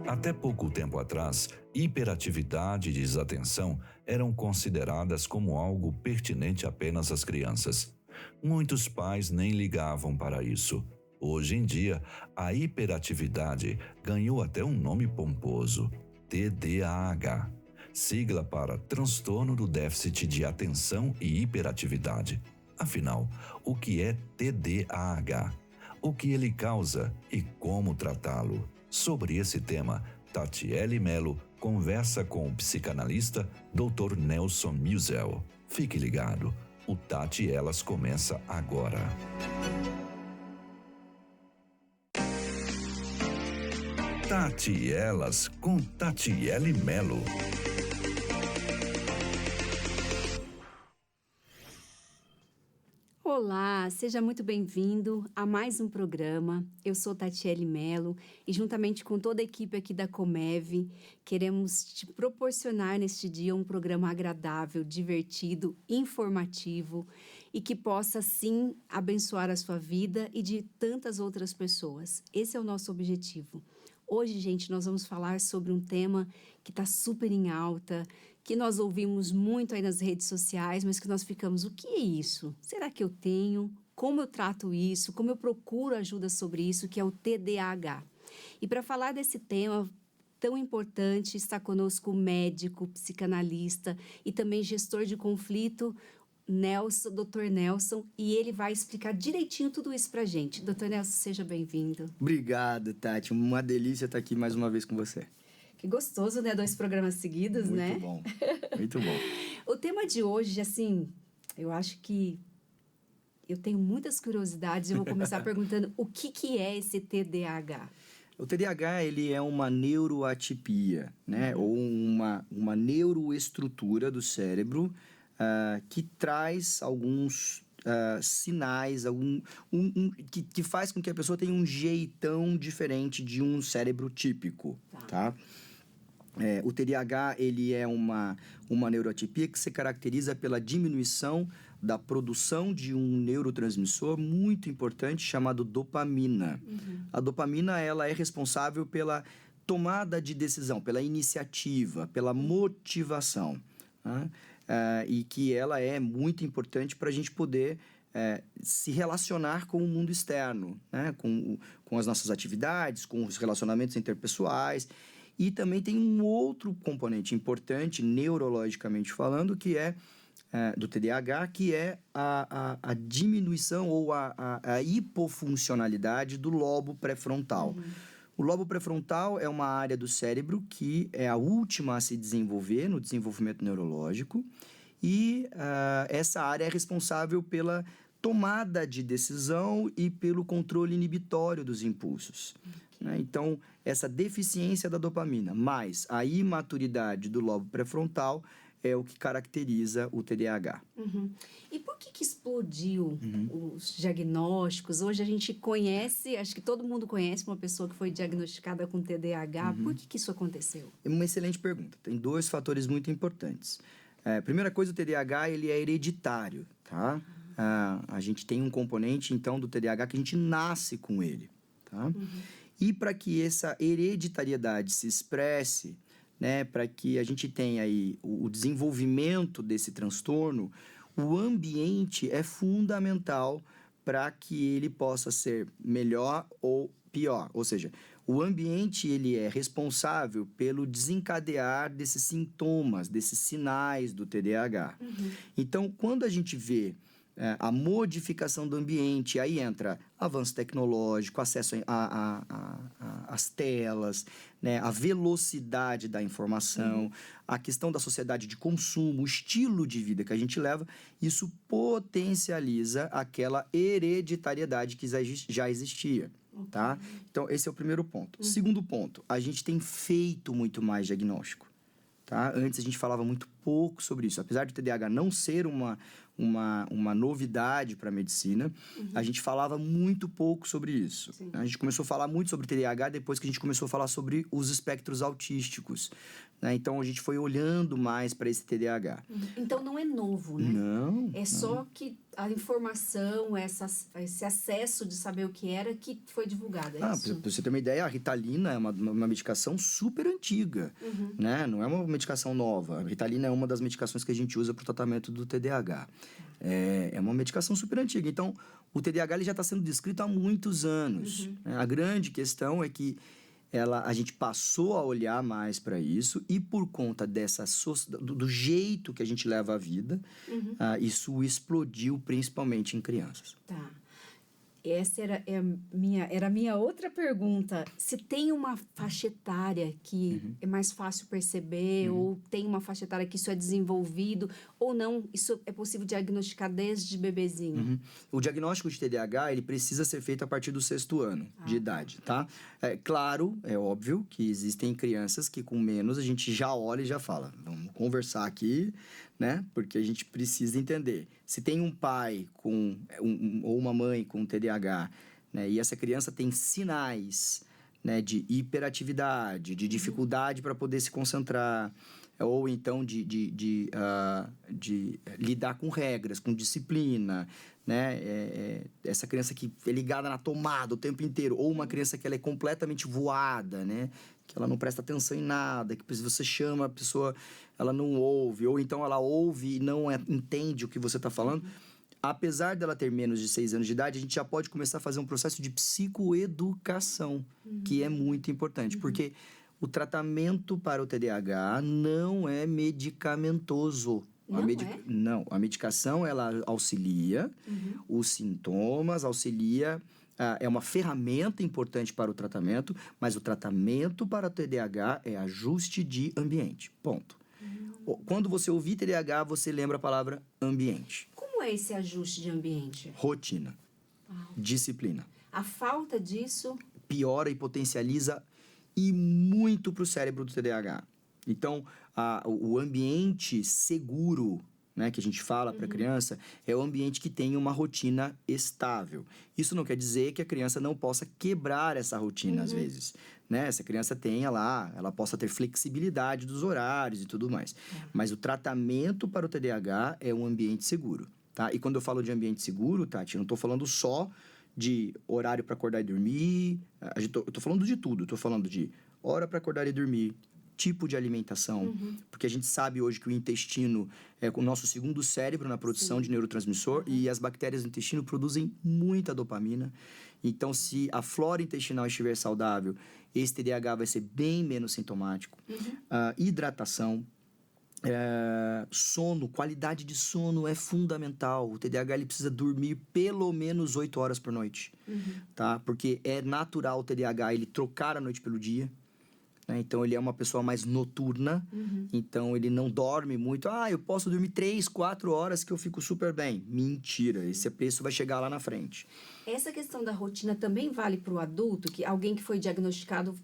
Até pouco tempo atrás, hiperatividade e desatenção eram consideradas como algo pertinente apenas às crianças. Muitos pais nem ligavam para isso. Hoje em dia, a hiperatividade ganhou até um nome pomposo: TDAH, sigla para Transtorno do Déficit de Atenção e Hiperatividade. Afinal, o que é TDAH? O que ele causa e como tratá-lo? Sobre esse tema, Tatiele Melo conversa com o psicanalista Dr. Nelson Musil. Fique ligado, o Tati e Elas começa agora. Tati e Elas com Tatiele Melo. Olá, seja muito bem-vindo a mais um programa. Eu sou Tatiele Melo e juntamente com toda a equipe aqui da Comev, queremos te proporcionar neste dia um programa agradável, divertido, informativo e que possa sim abençoar a sua vida e de tantas outras pessoas. Esse é o nosso objetivo. Hoje, gente, nós vamos falar sobre um tema que está super em alta, que nós ouvimos muito aí nas redes sociais, mas que nós ficamos, o que é isso? Será que eu tenho? Como eu trato isso? Como eu procuro ajuda sobre isso, que é o TDAH? E para falar desse tema tão importante, está conosco o médico, psicanalista e também gestor de conflito, Dr. Nelson, e ele vai explicar direitinho tudo isso para a gente. Dr. Nelson, seja bem-vindo. Obrigado, Tati. Uma delícia estar aqui mais uma vez com você. Que gostoso, né? 2 programas seguidos, muito né? Muito bom, muito bom. O tema de hoje, assim, eu acho que eu tenho muitas curiosidades. Eu vou começar perguntando o que é esse TDAH? O TDAH, ele é uma neuroatipia, né? Ou uma neuroestrutura do cérebro que traz alguns sinais, que faz com que a pessoa tenha um jeitão diferente de um cérebro típico, tá? O TDAH, ele é uma neuroatipia que se caracteriza pela diminuição da produção de um neurotransmissor muito importante chamado dopamina. A dopamina, ela é responsável pela tomada de decisão, pela iniciativa, pela motivação, né? E que ela é muito importante para a gente poder se relacionar com o mundo externo, né? Com as nossas atividades, com os relacionamentos interpessoais. E também tem um outro componente importante, neurologicamente falando, que é do TDAH, que é a diminuição ou a hipofuncionalidade do lobo pré-frontal. O lobo pré-frontal é uma área do cérebro que é a última a se desenvolver no desenvolvimento neurológico e essa área é responsável pela tomada de decisão e pelo controle inibitório dos impulsos. Então, essa deficiência da dopamina mais a imaturidade do lobo pré-frontal é o que caracteriza o TDAH. E por que explodiu os diagnósticos? Hoje a gente conhece, acho que todo mundo conhece uma pessoa que foi diagnosticada com TDAH. Por que isso aconteceu? É uma excelente pergunta. Tem 2 fatores muito importantes. Primeira coisa, o TDAH ele é hereditário, tá? A gente tem um componente, então, do TDAH que a gente nasce com ele, tá? E para que essa hereditariedade se expresse, né, para que a gente tenha aí o desenvolvimento desse transtorno, o ambiente é fundamental para que ele possa ser melhor ou pior. Ou seja, o ambiente ele é responsável pelo desencadear desses sintomas, desses sinais do TDAH. Então, quando a gente vê a modificação do ambiente, aí entra avanço tecnológico, acesso às telas, né, a velocidade da informação, a questão da sociedade de consumo, o estilo de vida que a gente leva, isso potencializa aquela hereditariedade que já existia, tá? Então, esse é o primeiro ponto. Segundo ponto, a gente tem feito muito mais diagnóstico, tá? Antes a gente falava muito pouco sobre isso. Apesar do TDAH não ser uma novidade para a medicina, a gente falava muito pouco sobre isso. Sim. A gente começou a falar muito sobre TDAH depois que a gente começou a falar sobre os espectros autísticos, né? Então, a gente foi olhando mais para esse TDAH. Então, não é novo, né? Não. É só que a informação, esse acesso de saber o que era, que foi divulgado, é isso? Pra você ter uma ideia, a Ritalina é uma medicação super antiga, né? Não é uma medicação nova. A Ritalina é uma das medicações que a gente usa para o tratamento do TDAH. É uma medicação super antiga. Então, o TDAH ele já está sendo descrito há muitos anos. A grande questão é que a gente passou a olhar mais para isso e por conta do jeito que a gente leva a vida, isso explodiu principalmente em crianças. Tá. Essa era a minha outra pergunta. Se tem uma faixa etária que é mais fácil perceber, ou tem uma faixa etária que isso é desenvolvido, ou não, isso é possível diagnosticar desde bebezinho? O diagnóstico de TDAH, ele precisa ser feito a partir do 6º ano de idade, tá? É claro, é óbvio que existem crianças que com menos a gente já olha e já fala, vamos conversar aqui, né? Porque a gente precisa entender. Se tem um pai ou uma mãe com TDAH, né? E essa criança tem sinais, né? De hiperatividade, de dificuldade para poder se concentrar, ou então de lidar com regras, com disciplina, né? Essa criança que é ligada na tomada o tempo inteiro, ou uma criança que ela é completamente voada, né? Que ela não presta atenção em nada, que se você chama a pessoa, ela não ouve, ou então ela ouve e não entende o que você está falando. Apesar dela ter menos de 6 anos de idade, a gente já pode começar a fazer um processo de psicoeducação, que é muito importante, porque o tratamento para o TDAH não é medicamentoso. Não, a medicação ela auxilia os sintomas, é uma ferramenta importante para o tratamento, mas o tratamento para o TDAH é ajuste de ambiente, ponto. Quando você ouvir TDAH, você lembra a palavra ambiente. Como é esse ajuste de ambiente? Rotina, disciplina. A falta disso... Piora e potencializa e muito para o cérebro do TDAH. Então, o ambiente seguro, né, que a gente fala para a criança, é o ambiente que tem uma rotina estável. Isso não quer dizer que a criança não possa quebrar essa rotina, às vezes. Né? Essa criança ela possa ter flexibilidade dos horários e tudo mais. Mas o tratamento para o TDAH é um ambiente seguro, tá? E quando eu falo de ambiente seguro, Tati, eu não estou falando só de horário para acordar e dormir. Eu tô falando de tudo. Eu tô falando de hora para acordar e dormir, tipo de alimentação, porque a gente sabe hoje que o intestino é o nosso segundo cérebro na produção de neurotransmissor e as bactérias do intestino produzem muita dopamina. Então, se a flora intestinal estiver saudável, esse TDAH vai ser bem menos sintomático. Hidratação, sono, qualidade de sono é fundamental. O TDAH ele precisa dormir pelo menos 8 horas por noite, tá? Porque é natural o TDAH ele trocar a noite pelo dia. Né? Então, ele é uma pessoa mais noturna, então ele não dorme muito. Eu posso dormir 3, 4 horas que eu fico super bem. Mentira, esse preço vai chegar lá na frente. Essa questão da rotina também vale para o adulto? Que alguém que foi diagnosticado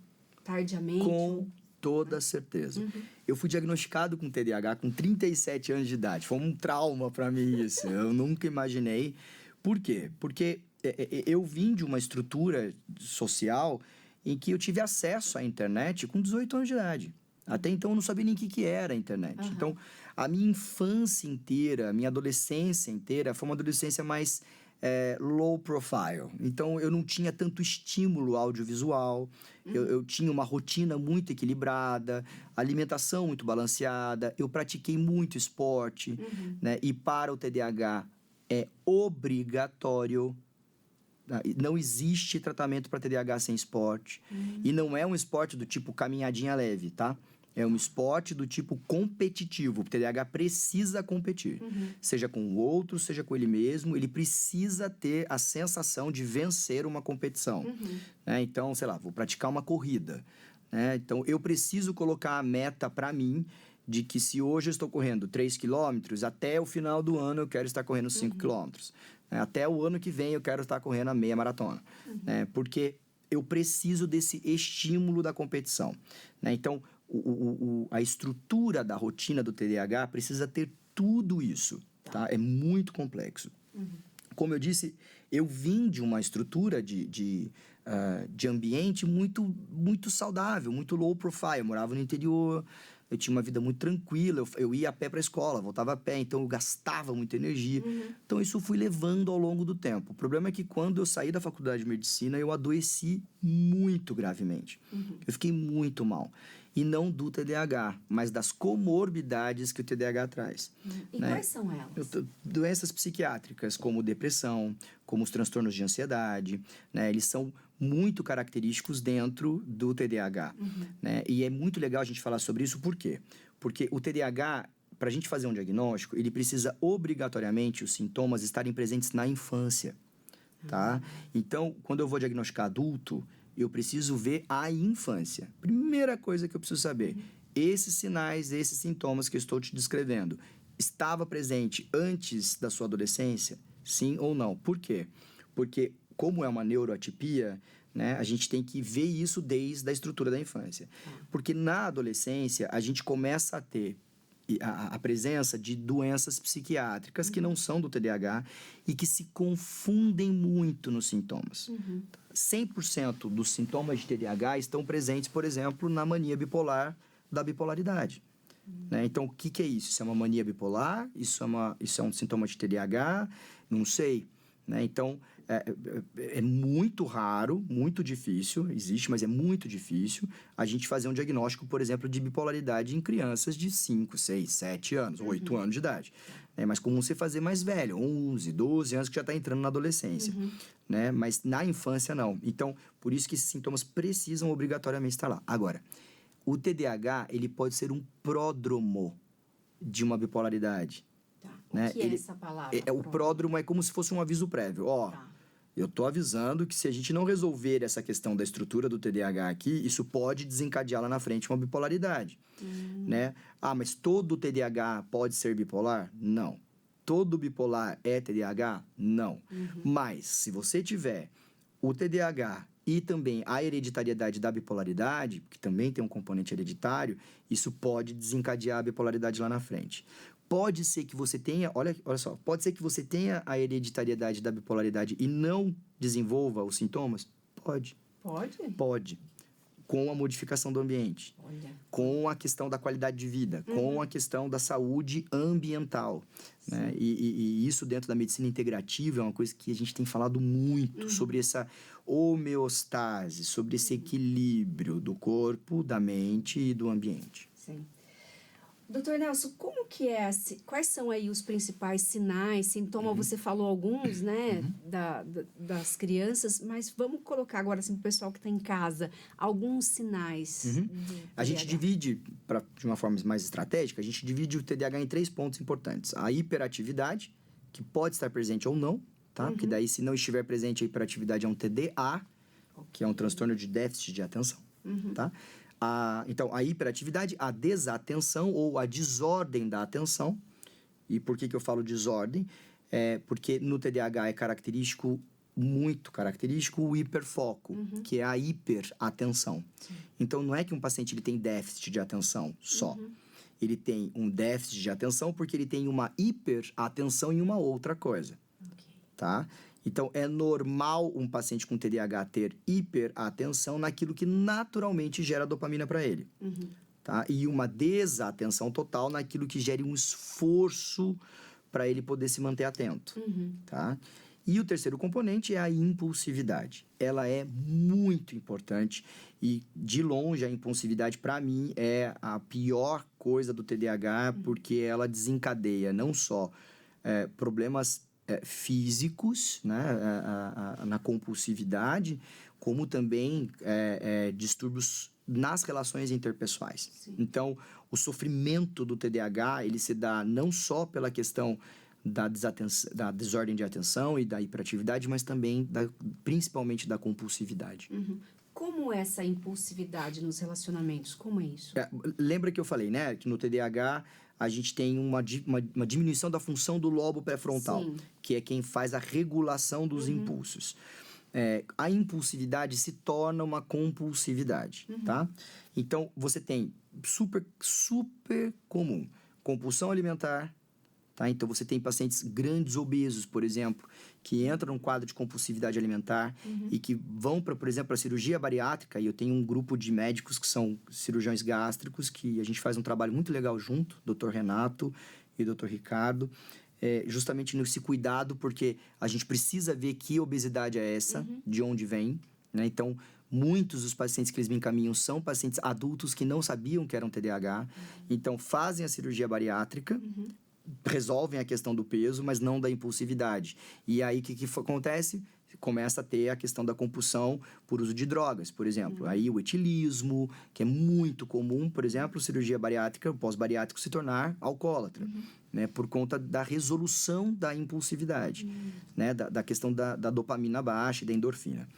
tardiamente? Com toda certeza. Eu fui diagnosticado com TDAH com 37 anos de idade. Foi um trauma para mim isso. Eu nunca imaginei. Por quê? Porque eu vim de uma estrutura social em que eu tive acesso à internet com 18 anos de idade. Até então, eu não sabia nem o que era a internet. Então, a minha infância inteira, a minha adolescência inteira, foi uma adolescência mais low profile. Então, eu não tinha tanto estímulo audiovisual, eu tinha uma rotina muito equilibrada, alimentação muito balanceada, eu pratiquei muito esporte, né? E para o TDAH, é obrigatório. Não existe tratamento para TDAH sem esporte. E não é um esporte do tipo caminhadinha leve, tá? É um esporte do tipo competitivo. O TDAH precisa competir. Seja com o outro, seja com ele mesmo. Ele precisa ter a sensação de vencer uma competição. Né? Então, sei lá, vou praticar uma corrida. Né? Então, eu preciso colocar a meta para mim de que se hoje eu estou correndo 3 quilômetros, até o final do ano eu quero estar correndo 5 quilômetros. Né? Até o ano que vem eu quero estar correndo a meia maratona. Né? Porque eu preciso desse estímulo da competição. Né? Então, a estrutura da rotina do TDAH precisa ter tudo isso, tá? É muito complexo. Como eu disse, eu vim de uma estrutura de ambiente muito saudável, muito low profile. Eu morava no interior, eu tinha uma vida muito tranquila, eu ia a pé para a escola, voltava a pé, então eu gastava muita energia. Então isso eu fui levando ao longo do tempo. O problema é que quando eu saí da faculdade de medicina, eu adoeci muito gravemente. Eu fiquei muito mal. E não do TDAH, mas das comorbidades que o TDAH traz. E né? quais são elas? Doenças psiquiátricas, como depressão, como os transtornos de ansiedade, né? Eles são muito característicos dentro do TDAH. Né? E é muito legal a gente falar sobre isso, por quê? Porque o TDAH, para a gente fazer um diagnóstico, ele precisa obrigatoriamente os sintomas estarem presentes na infância. Tá? Então, quando eu vou diagnosticar adulto, eu preciso ver a infância. Primeira coisa que eu preciso saber, esses sinais, esses sintomas que eu estou te descrevendo, estava presente antes da sua adolescência? Sim ou não? Por quê? Porque, como é uma neuroatipia, né, a gente tem que ver isso desde a estrutura da infância. Porque na adolescência, a gente começa a ter a presença de doenças psiquiátricas que não são do TDAH e que se confundem muito nos sintomas. 100% dos sintomas de TDAH estão presentes, por exemplo, na mania bipolar da bipolaridade. Né? Então, o que é isso? Isso é uma mania bipolar? Isso é um sintoma de TDAH? Não sei. Né? Então, é muito raro, muito difícil, existe, mas é muito difícil a gente fazer um diagnóstico, por exemplo, de bipolaridade em crianças de 5, 6, 7 anos, 8 anos de idade. É mais comum você fazer mais velho, 11, 12 anos, que já está entrando na adolescência. Né? Mas na infância, não. Então, por isso que esses sintomas precisam obrigatoriamente estar lá. Agora, o TDAH, ele pode ser um pródromo de uma bipolaridade. Tá. Né? O que é essa palavra? O pródromo é como se fosse um aviso prévio. Eu tô avisando que se a gente não resolver essa questão da estrutura do TDAH aqui, isso pode desencadear lá na frente uma bipolaridade. Né? Mas todo TDAH pode ser bipolar? Não. Todo bipolar é TDAH? Não. Mas, se você tiver o TDAH e também a hereditariedade da bipolaridade, que também tem um componente hereditário, isso pode desencadear a bipolaridade lá na frente. Pode ser que você tenha, olha só, pode ser que você tenha a hereditariedade da bipolaridade e não desenvolva os sintomas? Pode. Pode? Pode. Com a modificação do ambiente. Olha. Com a questão da qualidade de vida, com a questão da saúde ambiental. Né? E isso dentro da medicina integrativa é uma coisa que a gente tem falado muito sobre essa homeostase, sobre esse equilíbrio do corpo, da mente e do ambiente. Sim. Doutor Nelson, como que é, quais são aí os principais sinais, sintomas? Você falou alguns, né, das crianças, mas vamos colocar agora, assim, para o pessoal que está em casa, alguns sinais. A gente divide, de uma forma mais estratégica, a gente divide o TDAH em 3 pontos importantes. A hiperatividade, que pode estar presente ou não, tá? Porque daí, se não estiver presente, a hiperatividade é um TDA, que é um transtorno de déficit de atenção, tá? Então, a hiperatividade, a desatenção ou a desordem da atenção. E por que eu falo desordem? Porque no TDAH é muito característico, o hiperfoco, que é a hiperatenção. Então, não é que um paciente ele tem déficit de atenção só. Ele tem um déficit de atenção porque ele tem uma hiperatenção em uma outra coisa. Tá? Então, é normal um paciente com TDAH ter hiperatenção naquilo que naturalmente gera dopamina para ele. Tá? E uma desatenção total naquilo que gere um esforço para ele poder se manter atento. Tá? E o terceiro componente é a impulsividade. Ela é muito importante e, de longe, a impulsividade, para mim, é a pior coisa do TDAH, porque ela desencadeia não só problemas físicos, né, na compulsividade, como também distúrbios nas relações interpessoais. Sim. Então, o sofrimento do TDAH, ele se dá não só pela questão da desordem de atenção e da hiperatividade, mas também, principalmente, da compulsividade. Uhum. Como é essa impulsividade nos relacionamentos? Como é isso? Lembra que eu falei, né, que no TDAH a gente tem uma diminuição da função do lobo pré-frontal, Sim. que é quem faz a regulação dos impulsos. A impulsividade se torna uma compulsividade, tá? Então, você tem super comum compulsão alimentar, tá? Então, você tem pacientes grandes obesos, por exemplo, que entram num quadro de compulsividade alimentar e que vão, por exemplo, a cirurgia bariátrica. E eu tenho um grupo de médicos que são cirurgiões gástricos, que a gente faz um trabalho muito legal junto, Dr. Renato e Dr. Ricardo, justamente nesse cuidado, porque a gente precisa ver que obesidade é essa, de onde vem, né? Então, muitos dos pacientes que eles me encaminham são pacientes adultos que não sabiam que eram TDAH, então fazem a cirurgia bariátrica, resolvem a questão do peso, mas não da impulsividade. E aí, o que acontece? Começa a ter a questão da compulsão por uso de drogas, por exemplo. Aí o etilismo, que é muito comum, por exemplo, cirurgia bariátrica, o pós-bariátrico se tornar alcoólatra, né? Por conta da resolução da impulsividade, né? Da questão da dopamina baixa e da endorfina.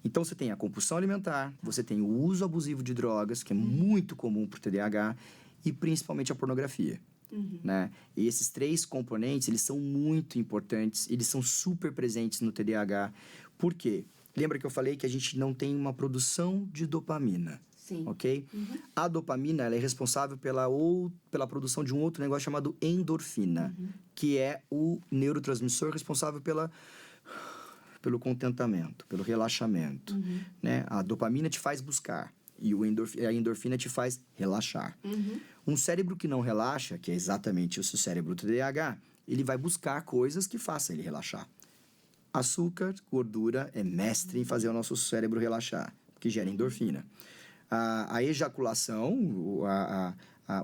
Então, você tem a compulsão alimentar, você tem o uso abusivo de drogas, que é muito comum para o TDAH, e principalmente a pornografia. Né? E esses 3 componentes, eles são muito importantes, eles são super presentes no TDAH. Por quê? Lembra que eu falei que a gente não tem uma produção de dopamina, Sim. ok? A dopamina, ela é responsável pela produção de um outro negócio chamado endorfina, que é o neurotransmissor responsável pelo contentamento, pelo relaxamento, né? A dopamina te faz buscar e a endorfina te faz relaxar. Um cérebro que não relaxa, que é exatamente o seu cérebro TDAH, ele vai buscar coisas que façam ele relaxar. Açúcar, gordura é mestre em fazer o nosso cérebro relaxar, que gera endorfina. A ejaculação,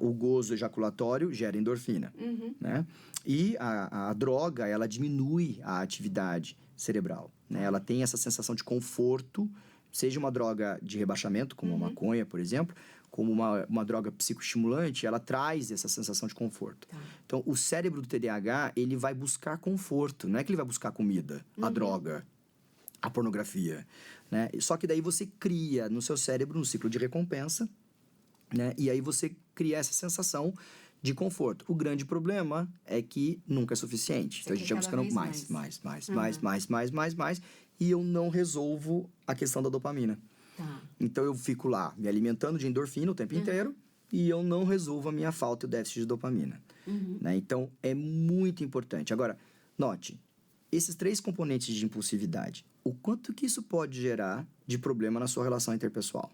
o gozo ejaculatório gera endorfina, né? E a droga, ela diminui a atividade cerebral, né? Ela tem essa sensação de conforto, seja uma droga de rebaixamento, como a maconha, por exemplo, como uma droga psicoestimulante, ela traz essa sensação de conforto. Tá. Então, o cérebro do TDAH, ele vai buscar conforto, não é que ele vai buscar comida, a droga, a pornografia, né? Só que daí você cria no seu cérebro um ciclo de recompensa, né? E aí você cria essa sensação de conforto. O grande problema é que nunca é suficiente. Então, a gente vai buscando mais, e eu não resolvo a questão da dopamina. Tá. Então, eu fico lá me alimentando de endorfina o tempo inteiro e eu não resolvo a minha falta e o déficit de dopamina. Né? Então, é muito importante. Agora, note, esses 3 componentes de impulsividade, o quanto que isso pode gerar de problema na sua relação interpessoal?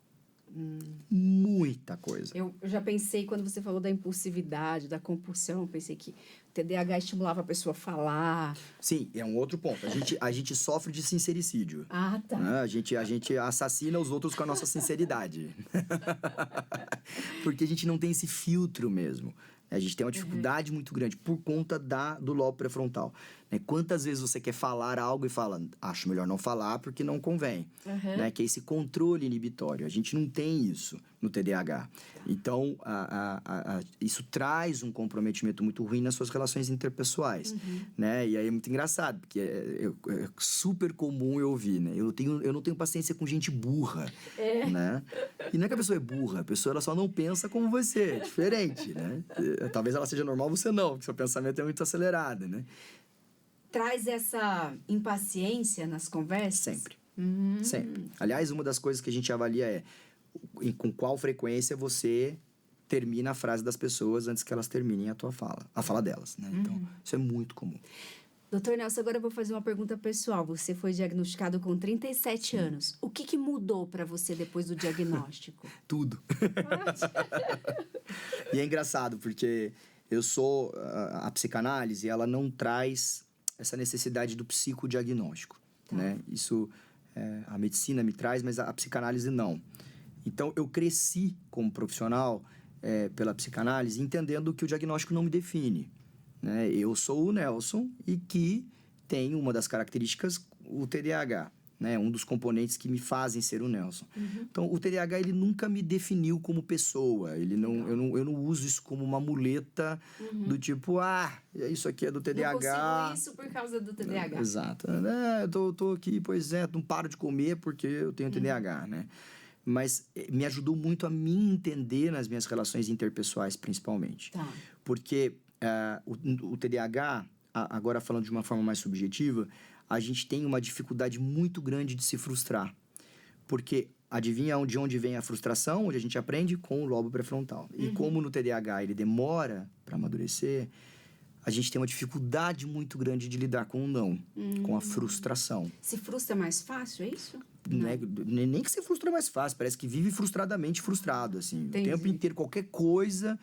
Muita coisa. Eu já pensei, quando você falou da impulsividade, da compulsão, pensei que o TDAH estimulava a pessoa a falar. Sim, é um outro ponto. A gente sofre de sincericídio. Ah, tá. Né? A gente assassina os outros com a nossa sinceridade. Porque a gente não tem esse filtro mesmo. A gente tem uma dificuldade muito grande por conta do lobo pré-frontal. Né? Quantas vezes você quer falar algo e fala, acho melhor não falar porque não convém. Né? Que é esse controle inibitório. A gente não tem isso no TDAH. Então, isso traz um comprometimento muito ruim nas suas relações interpessoais. Né? E aí é muito engraçado, porque é super comum eu ouvir, né? Eu não tenho paciência com gente burra. Né? E não é que a pessoa é burra, a pessoa ela só não pensa como você, é diferente, né? Talvez ela seja normal, você não, porque seu pensamento é muito acelerado, né? Traz essa impaciência nas conversas? Sempre. Sempre. Aliás, uma das coisas que a gente avalia é com qual frequência você termina a frase das pessoas antes que elas terminem a fala delas, né? Então, isso é muito comum. Doutor Nelson, agora eu vou fazer uma pergunta pessoal. Você foi diagnosticado com 37 anos. O que mudou para você depois do diagnóstico? Tudo. E é engraçado, porque eu sou... A psicanálise, ela não traz essa necessidade do psicodiagnóstico, né? Isso a medicina me traz, mas a psicanálise não. Então, eu cresci como profissional pela psicanálise, entendendo que o diagnóstico não me define. Né? Eu sou o Nelson e que tem uma das características, o TDAH. Né, um dos componentes que me fazem ser o Nelson. Então, o TDAH, ele nunca me definiu como pessoa. Eu não uso isso como uma muleta do tipo, isso aqui é do TDAH. Não consigo isso por causa do TDAH. Exato. Eu tô aqui, pois é, não paro de comer porque eu tenho TDAH, né? Mas me ajudou muito a me entender nas minhas relações interpessoais, principalmente. Tá. Porque o TDAH, agora falando de uma forma mais subjetiva, a gente tem uma dificuldade muito grande de se frustrar. Porque adivinha de onde vem a frustração? Onde a gente aprende? Com o lobo pré-frontal. E como no TDAH ele demora para amadurecer, a gente tem uma dificuldade muito grande de lidar com o não, com a frustração. Se frustra mais fácil, é isso? Né? Nem que se frustra mais fácil, parece que vive frustradamente frustrado, assim. Entendi. O tempo inteiro, qualquer coisa,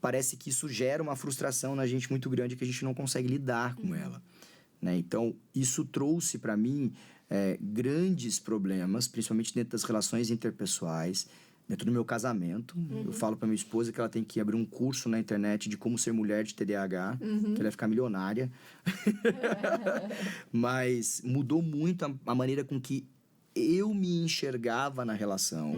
parece que isso gera uma frustração na gente muito grande que a gente não consegue lidar com ela. Né? Então, isso trouxe para mim grandes problemas, principalmente dentro das relações interpessoais, dentro do meu casamento. Eu falo para minha esposa que ela tem que abrir um curso na internet de como ser mulher de TDAH, que ela vai ficar milionária. Mas mudou muito a maneira com que eu me enxergava na relação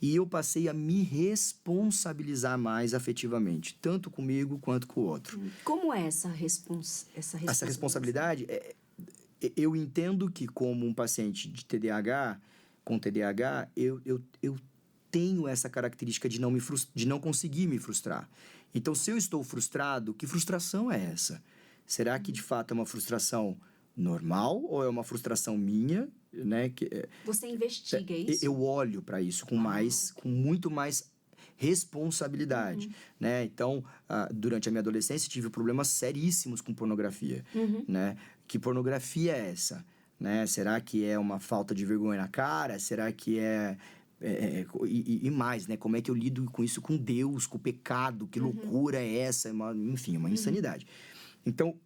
e eu passei a me responsabilizar mais afetivamente, tanto comigo quanto com o outro. Como é essa responsabilidade? Essa responsabilidade, eu entendo que como um paciente de TDAH, com TDAH, eu tenho essa característica de não conseguir me frustrar. Então, se eu estou frustrado, que frustração é essa? Será que, de fato, é uma frustração normal ou é uma frustração minha? Né? Você investiga isso? Eu olho para isso com muito mais responsabilidade, né? Então, durante a minha adolescência, tive problemas seríssimos com pornografia, né? Que pornografia é essa? Né? Será que é uma falta de vergonha na cara? Será que e mais, né? Como é que eu lido com isso com Deus, com o pecado? Que loucura é essa? Enfim, uma insanidade. Então,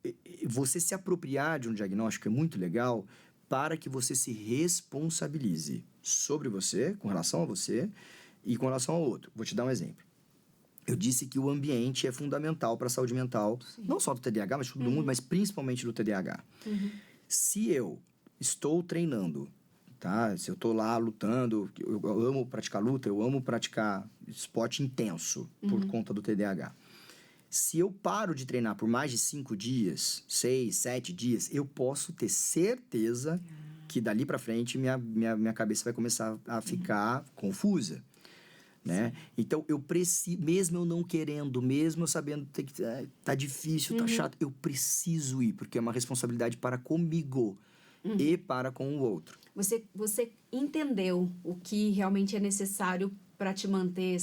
você se apropriar de um diagnóstico é muito legal para que você se responsabilize sobre você, com relação a você e com relação ao outro. Vou te dar um exemplo. Eu disse que o ambiente é fundamental para a saúde mental, não só do TDAH, mas de todo mundo, mas principalmente do TDAH. Se eu estou treinando, tá? Se eu estou lá lutando, eu amo praticar luta, eu amo praticar esporte intenso por conta do TDAH. Se eu paro de treinar por mais de 5 dias, 6, 7 dias, eu posso ter certeza que dali para frente minha cabeça vai começar a ficar confusa, né? Então, eu preciso, mesmo eu não querendo, mesmo eu sabendo que tá difícil, tá chato, eu preciso ir, porque é uma responsabilidade para comigo e para com o outro. Você entendeu o que realmente é necessário para te manter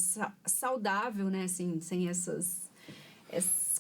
saudável, né? Assim, sem essas...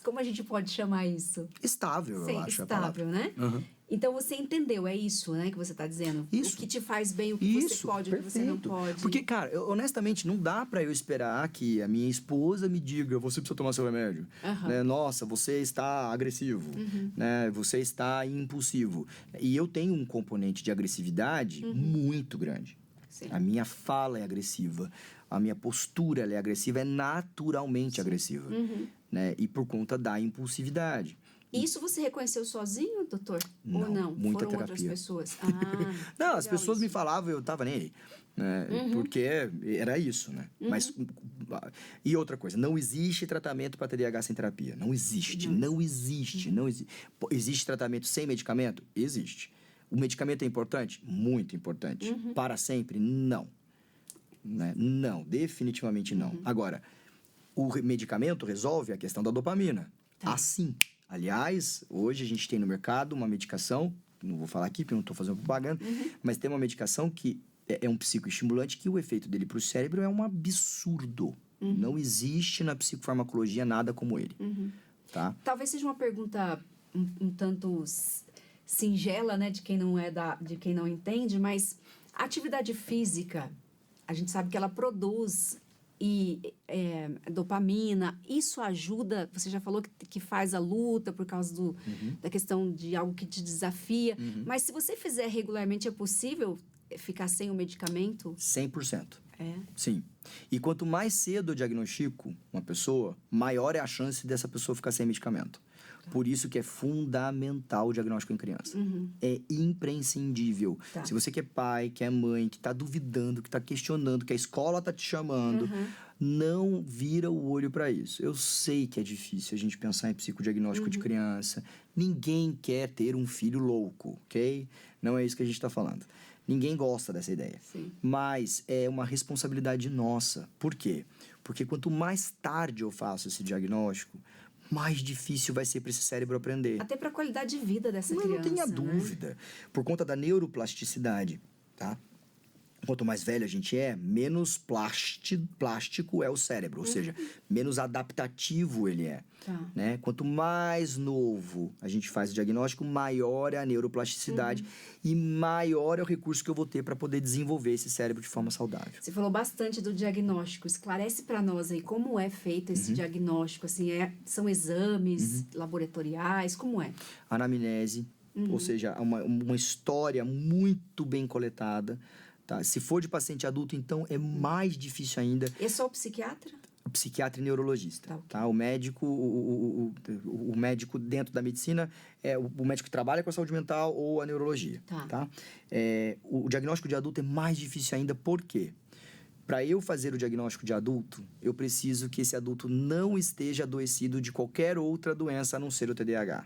Como a gente pode chamar isso? Estável, eu acho a palavra. Estável, né? Então, você entendeu, é isso, né, que você está dizendo? Isso. O que te faz bem, o que você pode, o que você não pode. Porque, cara, honestamente, não dá pra eu esperar que a minha esposa me diga, você precisa tomar seu remédio. Né? Nossa, você está agressivo, né? Você está impulsivo. E eu tenho um componente de agressividade muito grande. Sim. A minha fala é agressiva, a minha postura é agressiva, é naturalmente agressiva. Né? E por conta da impulsividade. Isso você reconheceu sozinho, doutor? Não, ou não? muita Foram terapia. outras pessoas? Não, as pessoas me falavam, eu tava nem aí. Né? Porque era isso, né? Mas, e outra coisa, não existe tratamento para TDAH sem terapia. Não existe. Existe tratamento sem medicamento? Existe. O medicamento é importante? Muito importante. Para sempre? Não. Né? Não, definitivamente não. Agora, o medicamento resolve a questão da dopamina. Assim. Aliás, hoje a gente tem no mercado uma medicação, não vou falar aqui porque eu não estou fazendo propaganda, mas tem uma medicação que é um psicoestimulante que o efeito dele para o cérebro é um absurdo. Não existe na psicofarmacologia nada como ele. Tá? Talvez seja uma pergunta um tanto singela, né, de quem não entende, mas a atividade física, a gente sabe que ela produz dopamina, isso ajuda, você já falou que faz a luta por causa da questão de algo que te desafia, mas se você fizer regularmente, é possível ficar sem o medicamento? 100%. É? Sim. E quanto mais cedo eu diagnostico uma pessoa, maior é a chance dessa pessoa ficar sem medicamento. Por isso que é fundamental o diagnóstico em criança. É imprescindível. Tá. Se você que é pai, que é mãe, que está duvidando, que está questionando, que a escola está te chamando, não vira o olho para isso. Eu sei que é difícil a gente pensar em psicodiagnóstico de criança. Ninguém quer ter um filho louco, ok? Não é isso que a gente está falando. Ninguém gosta dessa ideia. Sim. Mas é uma responsabilidade nossa. Por quê? Porque quanto mais tarde eu faço esse diagnóstico, mais difícil vai ser para esse cérebro aprender. Até para a qualidade de vida dessa Não, criança. não tenha né? dúvida. Por conta da neuroplasticidade, tá? Quanto mais velho a gente é, menos plástico é o cérebro. Ou seja, menos adaptativo ele é. Tá. Né? Quanto mais novo a gente faz o diagnóstico, maior é a neuroplasticidade e maior é o recurso que eu vou ter para poder desenvolver esse cérebro de forma saudável. Você falou bastante do diagnóstico. Esclarece para nós aí como é feito esse diagnóstico. Assim, são exames laboratoriais? Como é? Anamnese, ou seja, uma história muito bem coletada. Tá? Se for de paciente adulto, então é mais difícil ainda. É só o psiquiatra? O psiquiatra e neurologista. Tá, ok. Tá? O médico, o médico dentro da medicina é o médico que trabalha com a saúde mental ou a neurologia. Tá. O diagnóstico de adulto é mais difícil ainda, por quê? Para eu fazer o diagnóstico de adulto, eu preciso que esse adulto não esteja adoecido de qualquer outra doença a não ser o TDAH.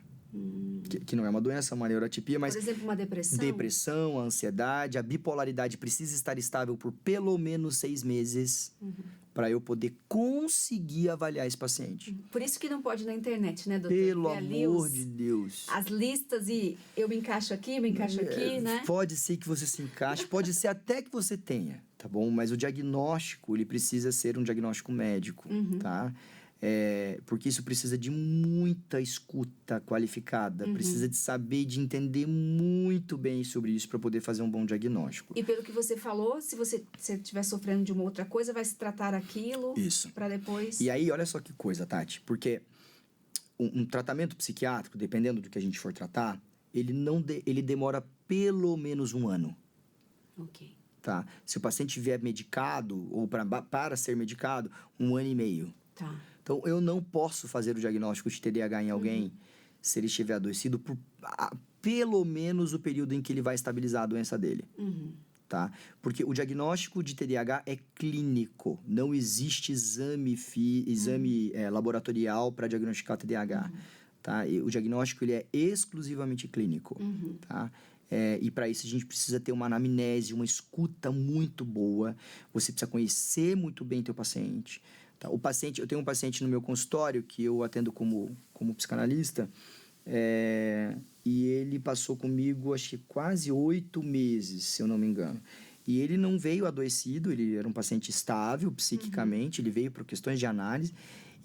Que não é uma doença, é uma neuroatipia, mas... Por exemplo, uma depressão? Depressão, ansiedade, a bipolaridade precisa estar estável por pelo menos 6 meses para eu poder conseguir avaliar esse paciente. Por isso que não pode ir na internet, né, doutor? Pelo Ver ali amor de Deus. as listas e eu me encaixo aqui, né? Pode ser que você se encaixe, pode ser até que você tenha, tá bom? Mas o diagnóstico, ele precisa ser um diagnóstico médico, tá? Porque isso precisa de muita escuta qualificada, precisa de saber, de entender muito bem sobre isso para poder fazer um bom diagnóstico. E pelo que você falou, se você estiver sofrendo de uma outra coisa, vai se tratar aquilo para depois... E aí, olha só que coisa, Tati, porque um tratamento psiquiátrico, dependendo do que a gente for tratar, ele demora pelo menos 1 ano. Ok. Tá? Se o paciente vier medicado, ou para ser medicado, 1 ano e meio. Tá. Então, eu não posso fazer o diagnóstico de TDAH em alguém se ele estiver adoecido por pelo menos o período em que ele vai estabilizar a doença dele. Tá? Porque o diagnóstico de TDAH é clínico. Não existe exame laboratorial para diagnosticar TDAH. Tá? E o diagnóstico ele é exclusivamente clínico. Tá? E para isso a gente precisa ter uma anamnese, uma escuta muito boa. Você precisa conhecer muito bem teu paciente. Tá? Eu tenho um paciente no meu consultório que eu atendo como psicanalista, e ele passou comigo, acho que quase 8 meses, se eu não me engano. E ele não veio adoecido, ele era um paciente estável psiquicamente, ele veio por questões de análise,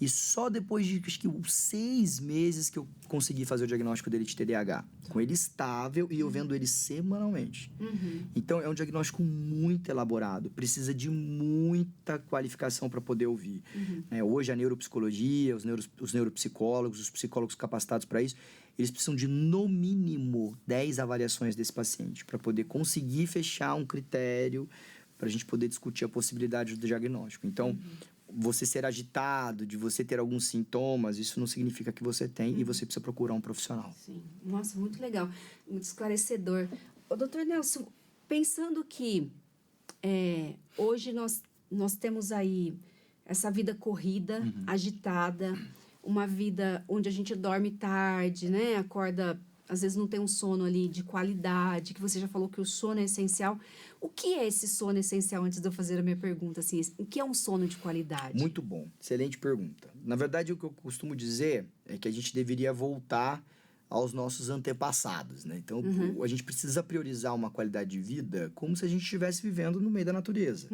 e só depois de, acho que, 6 meses que eu consegui fazer o diagnóstico dele de TDAH. Com ele estável e eu vendo ele semanalmente. Então, é um diagnóstico muito elaborado. Precisa de muita qualificação para poder ouvir. Hoje, a neuropsicologia, os neuropsicólogos, os psicólogos capacitados para isso, eles precisam de, no mínimo, 10 avaliações desse paciente para poder conseguir fechar um critério para a gente poder discutir a possibilidade do diagnóstico. Então, você ser agitado, de você ter alguns sintomas, isso não significa que você tem e você precisa procurar um profissional. Sim. Nossa, muito legal. Muito esclarecedor. Ô, doutor Nelson, pensando que hoje nós temos aí essa vida corrida, agitada, uma vida onde a gente dorme tarde, né? Acorda, às vezes não tem um sono ali de qualidade, que você já falou que o sono é essencial. O que é esse sono essencial, antes de eu fazer a minha pergunta? Assim, o que é um sono de qualidade? Muito bom, excelente pergunta. Na verdade, o que eu costumo dizer é que a gente deveria voltar aos nossos antepassados, né? Então, a gente precisa priorizar uma qualidade de vida como se a gente estivesse vivendo no meio da natureza.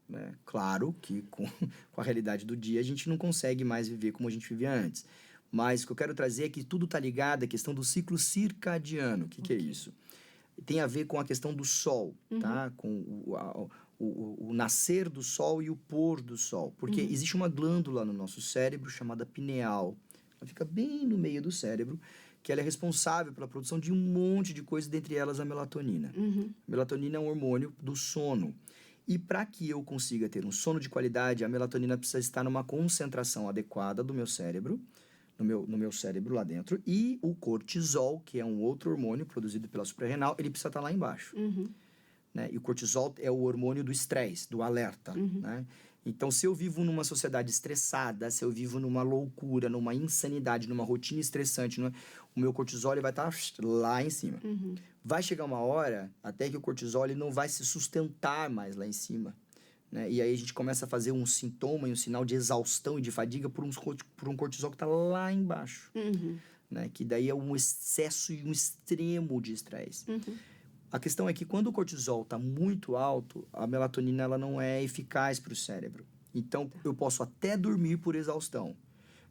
Né? Claro que com a realidade do dia a gente não consegue mais viver como a gente vivia antes. Mas o que eu quero trazer é que tudo está ligado à questão do ciclo circadiano. O que é isso? Tem a ver com a questão do sol, tá? Com o nascer do sol e o pôr do sol. Porque existe uma glândula no nosso cérebro chamada pineal. Ela fica bem no meio do cérebro, que ela é responsável pela produção de um monte de coisas, dentre elas a melatonina. A melatonina é um hormônio do sono. E para que eu consiga ter um sono de qualidade, a melatonina precisa estar numa concentração adequada do meu cérebro, no meu cérebro lá dentro. E o cortisol, que é um outro hormônio produzido pela suprarrenal, ele precisa estar lá embaixo. Né? E o cortisol é o hormônio do estresse, do alerta. Né? Então, se eu vivo numa sociedade estressada, se eu vivo numa loucura, numa insanidade, numa rotina estressante, o meu cortisol ele vai estar lá em cima. Vai chegar uma hora até que o cortisol ele não vai se sustentar mais lá em cima. Né? E aí a gente começa a fazer um sintoma e um sinal de exaustão e de fadiga por um cortisol que está lá embaixo. Né? Que daí é um excesso e um extremo de estresse. A questão é que quando o cortisol está muito alto, a melatonina ela não é eficaz para o cérebro. Então, eu posso até dormir por exaustão,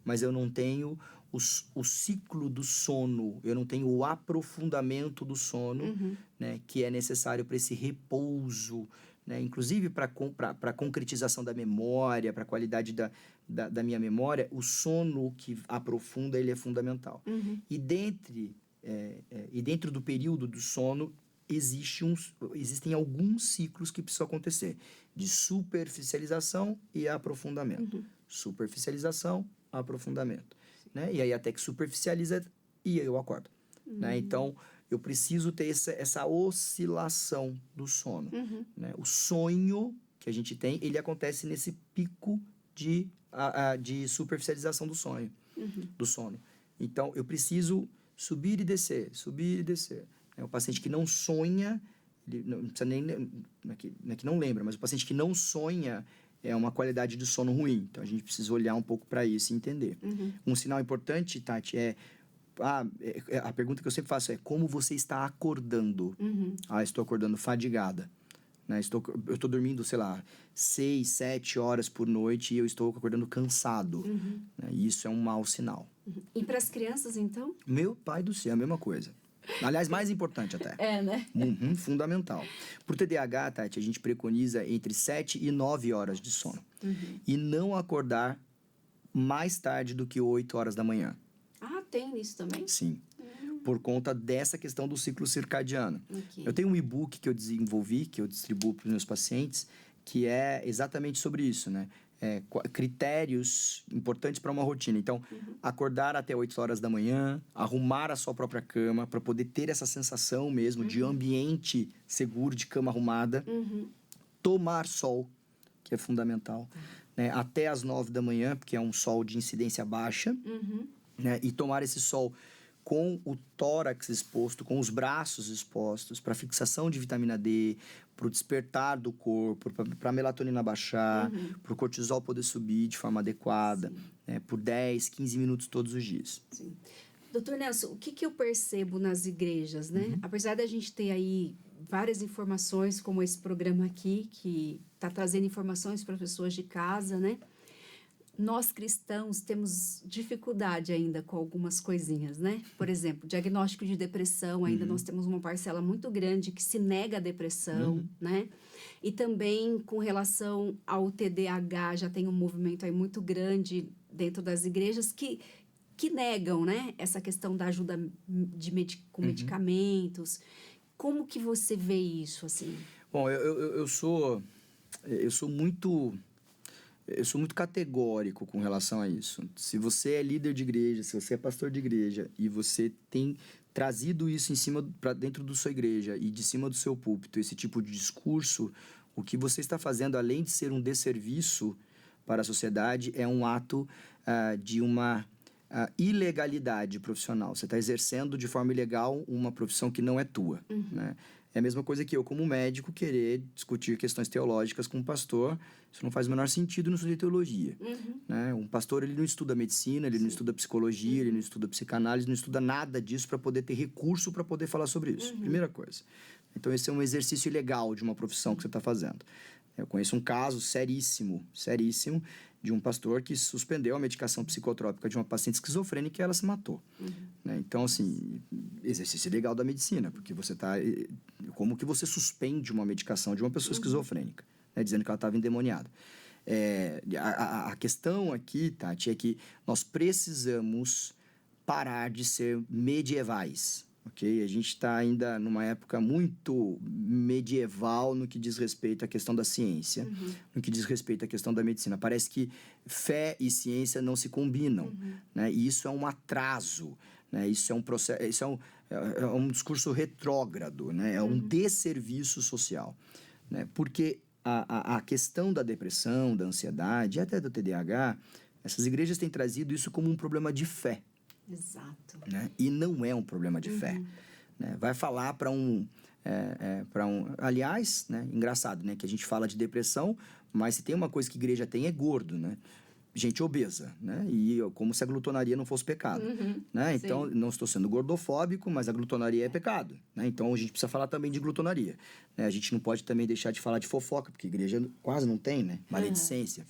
mas eu não tenho o ciclo do sono, eu não tenho o aprofundamento do sono, né, que é necessário para esse repouso, né, inclusive para a concretização da memória, para a qualidade da minha memória, o sono que aprofunda, ele é fundamental. E dentro do período do sono, existem alguns ciclos que precisam acontecer, de superficialização e aprofundamento. Superficialização, aprofundamento. Né? E aí até que superficializa e eu acordo. Né? Então, eu preciso ter essa oscilação do sono. Né? O sonho que a gente tem, ele acontece nesse pico de superficialização do sonho, do sono. Então, eu preciso subir e descer, subir e descer. O paciente que não sonha, ele não precisa nem... Não é que não lembra, mas o paciente que não sonha é uma qualidade de sono ruim. Então, a gente precisa olhar um pouco para isso e entender. Um sinal importante, Tati, a pergunta que eu sempre faço é como você está acordando? Estou acordando fadigada. Né? Eu estou dormindo, sei lá, 6, 7 horas por noite e eu estou acordando cansado. Né? E isso é um mau sinal. E para as crianças, então? Meu pai do céu, a mesma coisa. Aliás, mais importante até. Né? Fundamental. Por TDAH, Tati, a gente preconiza entre 7 e 9 horas de sono. E não acordar mais tarde do que 8 horas da manhã. Tem isso também? Sim. Por conta dessa questão do ciclo circadiano. Okay. Eu tenho um e-book que eu desenvolvi, que eu distribuo para os meus pacientes, que é exatamente sobre isso, né? Critérios importantes para uma rotina. Então, acordar até 8 horas da manhã, arrumar a sua própria cama, para poder ter essa sensação mesmo de ambiente seguro, de cama arrumada. Tomar sol, que é fundamental, né? Até as 9 da manhã, porque é um sol de incidência baixa. Né? E tomar esse sol com o tórax exposto, com os braços expostos, para fixação de vitamina D, para o despertar do corpo, para a melatonina baixar, para o cortisol poder subir de forma adequada, né? Por 10, 15 minutos todos os dias. Sim. Doutor Nelson, o que eu percebo nas igrejas, né? Apesar da gente ter aí várias informações, como esse programa aqui, que está trazendo informações para pessoas de casa, né? Nós cristãos temos dificuldade ainda com algumas coisinhas, né? Por exemplo, diagnóstico de depressão, ainda nós temos uma parcela muito grande que se nega à depressão, né? E também com relação ao TDAH, já tem um movimento aí muito grande dentro das igrejas que negam, né? Essa questão da ajuda com medicamentos. Como que você vê isso, assim? Bom, eu sou muito categórico com relação a isso. Se você é líder de igreja, se você é pastor de igreja e você tem trazido isso para dentro da sua igreja e de cima do seu púlpito, esse tipo de discurso, o que você está fazendo, além de ser um desserviço para a sociedade, é um ato de uma ilegalidade profissional. Você está exercendo de forma ilegal uma profissão que não é tua, né? É a mesma coisa que eu, como médico, querer discutir questões teológicas com um pastor. Isso não faz o menor sentido no estudo de teologia. Né? Um pastor, ele não estuda medicina, ele não estuda psicologia, ele não estuda psicanálise, não estuda nada disso para poder ter recurso para poder falar sobre isso. Primeira coisa. Então, esse é um exercício ilegal de uma profissão que você está fazendo. Eu conheço um caso seríssimo, de um pastor que suspendeu a medicação psicotrópica de uma paciente esquizofrênica e ela se matou. Né? Então, assim, exercício ilegal da medicina, porque você está... Como que você suspende uma medicação de uma pessoa esquizofrênica, né? Dizendo que ela estava endemoniada. A questão aqui, Tati, é que nós precisamos parar de ser medievais. ok? A gente está ainda numa época muito medieval no que diz respeito à questão da ciência, no que diz respeito à questão da medicina. Parece que fé e ciência não se combinam, né? E isso é um atraso, né? Isso é um processo, é um discurso retrógrado, né? É um desserviço social, né? Porque a questão da depressão, da ansiedade e até do TDAH, essas igrejas têm trazido isso como um problema de fé. Exato. Né? E não é um problema de fé. Né? Vai falar para aliás, né? Engraçado, né? Que a gente fala de depressão, mas se tem uma coisa que a igreja tem é gordo, né? Gente obesa, né? E como se a glutonaria não fosse pecado, né? Então, não estou sendo gordofóbico, mas a glutonaria é pecado, né? Então, a gente precisa falar também de glutonaria, né? A gente não pode também deixar de falar de fofoca, porque a igreja quase não tem, né? Maledicência.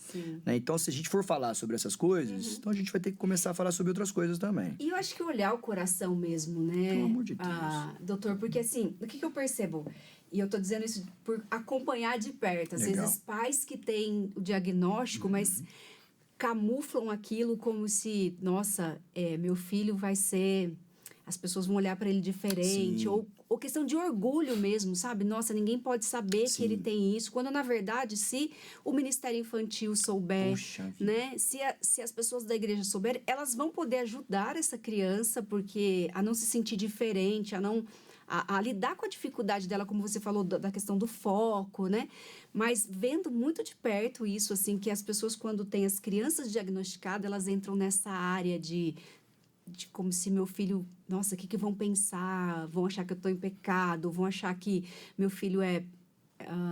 Né? Então, se a gente for falar sobre essas coisas, então a gente vai ter que começar a falar sobre outras coisas também. E eu acho que olhar o coração mesmo, né? Pelo amor de Deus. Doutor, porque assim, o que eu percebo? E eu tô dizendo isso por acompanhar de perto. Às Legal. vezes, pais que têm o diagnóstico, mas camuflam aquilo como se, nossa, meu filho vai ser... As pessoas vão olhar para ele diferente. Sim. Ou questão de orgulho mesmo, sabe? Nossa, ninguém pode saber Sim. que ele tem isso. Quando, na verdade, se o Ministério Infantil souber, Puxa vida. né? Se as pessoas da igreja souberem, elas vão poder ajudar essa criança, porque a não se sentir diferente, a lidar com a dificuldade dela, como você falou, da questão do foco, né? Mas vendo muito de perto isso, assim, que as pessoas, quando têm as crianças diagnosticadas, elas entram nessa área de como se meu filho... Nossa, o que vão pensar? Vão achar que eu estou em pecado? Vão achar que meu filho é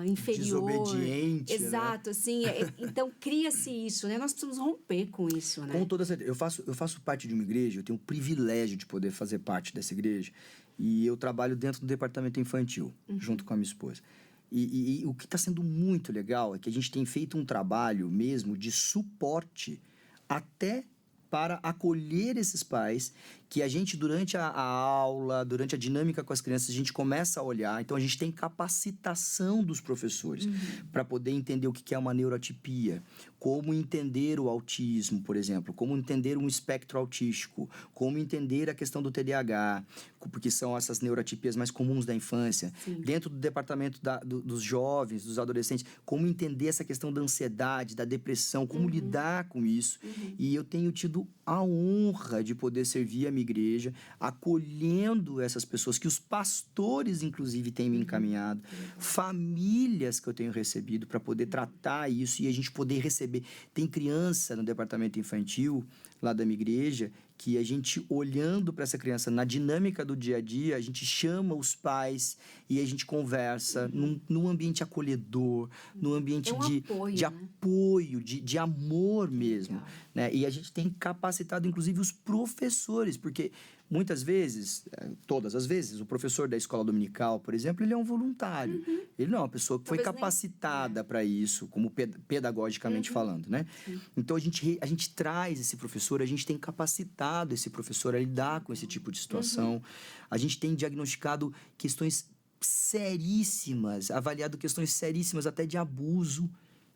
inferior? Desobediente, Exato, assim. Então, cria-se isso, né? Nós precisamos romper com isso, né? Com toda certeza. Eu faço parte de uma igreja, eu tenho o privilégio de poder fazer parte dessa igreja, e eu trabalho dentro do departamento infantil, junto com a minha esposa. E o que está sendo muito legal é que a gente tem feito um trabalho mesmo de suporte até para acolher esses pais, que a gente, durante a aula, durante a dinâmica com as crianças, a gente começa a olhar. Então, a gente tem capacitação dos professores para poder entender o que é uma neurotipia, como entender o autismo, por exemplo, como entender um espectro autístico, como entender a questão do TDAH, porque são essas neurotipias mais comuns da infância. Dentro do departamento dos jovens, dos adolescentes, como entender essa questão da ansiedade, da depressão, como lidar com isso. E eu tenho tido a honra de poder servir a minha igreja, acolhendo essas pessoas que os pastores, inclusive, têm me encaminhado, famílias que eu tenho recebido para poder tratar isso e a gente poder receber. Tem criança no departamento infantil, lá da minha igreja, que a gente, olhando para essa criança na dinâmica do dia a dia, a gente chama os pais e a gente conversa num ambiente acolhedor, num ambiente apoio, de amor mesmo. Né? E a gente tem capacitado, inclusive, os professores, porque muitas vezes, todas as vezes, o professor da escola dominical, por exemplo, ele é um voluntário. Ele não é uma pessoa que foi capacitada para isso, como pedagogicamente falando, né? Então, a gente traz esse professor, a gente tem capacitado esse professor a lidar com esse tipo de situação. A gente tem diagnosticado questões seríssimas, avaliado questões seríssimas até de abuso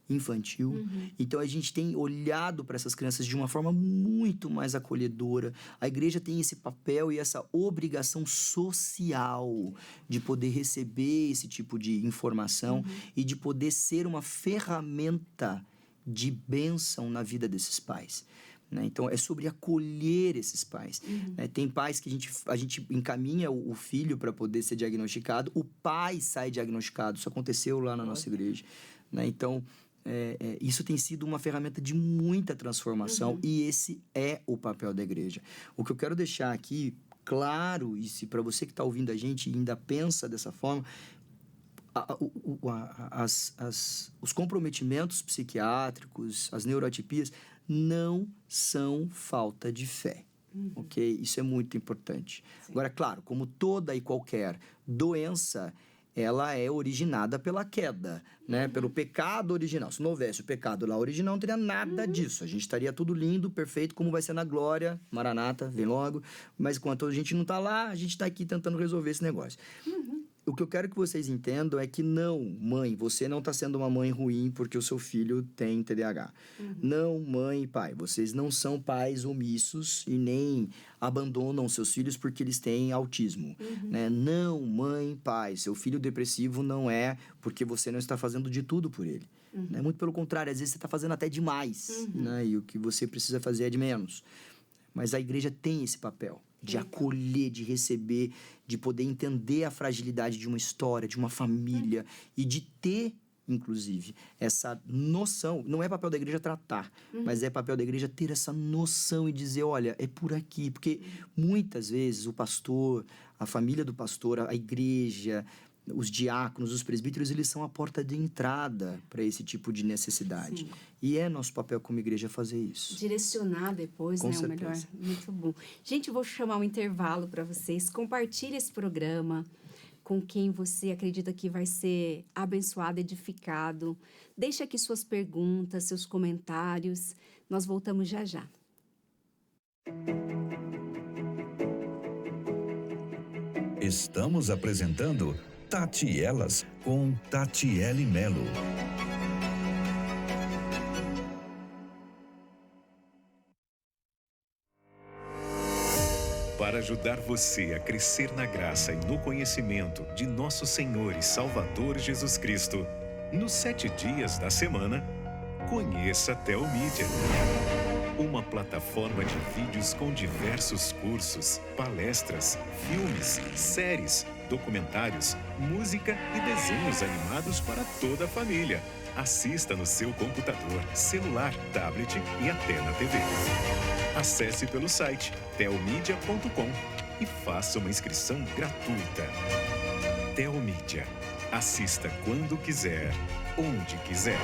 infantil. Então, a gente tem olhado para essas crianças de uma forma muito mais acolhedora. A igreja tem esse papel e essa obrigação social de poder receber esse tipo de informação e de poder ser uma ferramenta de bênção na vida desses pais. Né? Então, é sobre acolher esses pais. Né? Tem pais que a gente encaminha o filho para poder ser diagnosticado, o pai sai diagnosticado. Isso aconteceu lá na nossa igreja. Né? Então, isso tem sido uma ferramenta de muita transformação e esse é o papel da igreja. O que eu quero deixar aqui claro, e se para você que está ouvindo a gente ainda pensa dessa forma, os comprometimentos psiquiátricos, as neurotipias, não são falta de fé. Ok? Isso é muito importante. Agora, claro, como toda e qualquer doença, ela é originada pela queda, né? Pelo pecado original. Se não houvesse o pecado lá original, não teria nada disso. A gente estaria tudo lindo, perfeito, como vai ser na glória. Maranata, vem logo. Mas enquanto a gente não está lá, a gente está aqui tentando resolver esse negócio. o que eu quero que vocês entendam é que não, mãe, você não está sendo uma mãe ruim porque o seu filho tem TDAH. Não, mãe e pai, vocês não são pais omissos e nem abandonam seus filhos porque eles têm autismo. Né? Não, mãe e pai, seu filho depressivo não é porque você não está fazendo de tudo por ele. Né? Muito pelo contrário, às vezes você está fazendo até demais, né? E o que você precisa fazer é de menos. Mas a igreja tem esse papel de acolher, de receber, de poder entender a fragilidade de uma história, de uma família e de ter, inclusive, essa noção. Não é papel da igreja tratar, mas é papel da igreja ter essa noção e dizer, olha, é por aqui. Porque muitas vezes o pastor, a família do pastor, a igreja, os diáconos, os presbíteros, eles são a porta de entrada para esse tipo de necessidade. Sim. E é nosso papel como igreja fazer isso. Direcionar depois, Com né? certeza. O melhor. Muito bom. Gente, eu vou chamar um intervalo para vocês. Compartilhe esse programa com quem você acredita que vai ser abençoado, edificado. Deixe aqui suas perguntas, seus comentários. Nós voltamos já já. Estamos apresentando Tati Elas com Tatiele Melo. Para ajudar você a crescer na graça e no conhecimento de nosso Senhor e Salvador Jesus Cristo, nos 7 dias da semana, conheça a Telmídia. Uma plataforma de vídeos com diversos cursos, palestras, filmes, séries, documentários, música e desenhos animados para toda a família. Assista no seu computador, celular, tablet e até na TV. Acesse pelo site telmedia.com e faça uma inscrição gratuita. Telmídia. Assista quando quiser, onde quiser.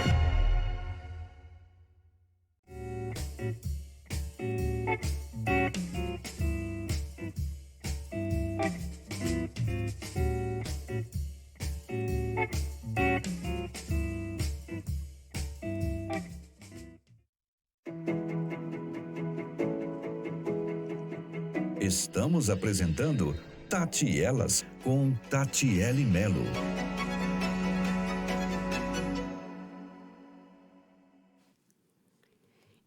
Estamos apresentando Tati Elas com Tatiele Melo.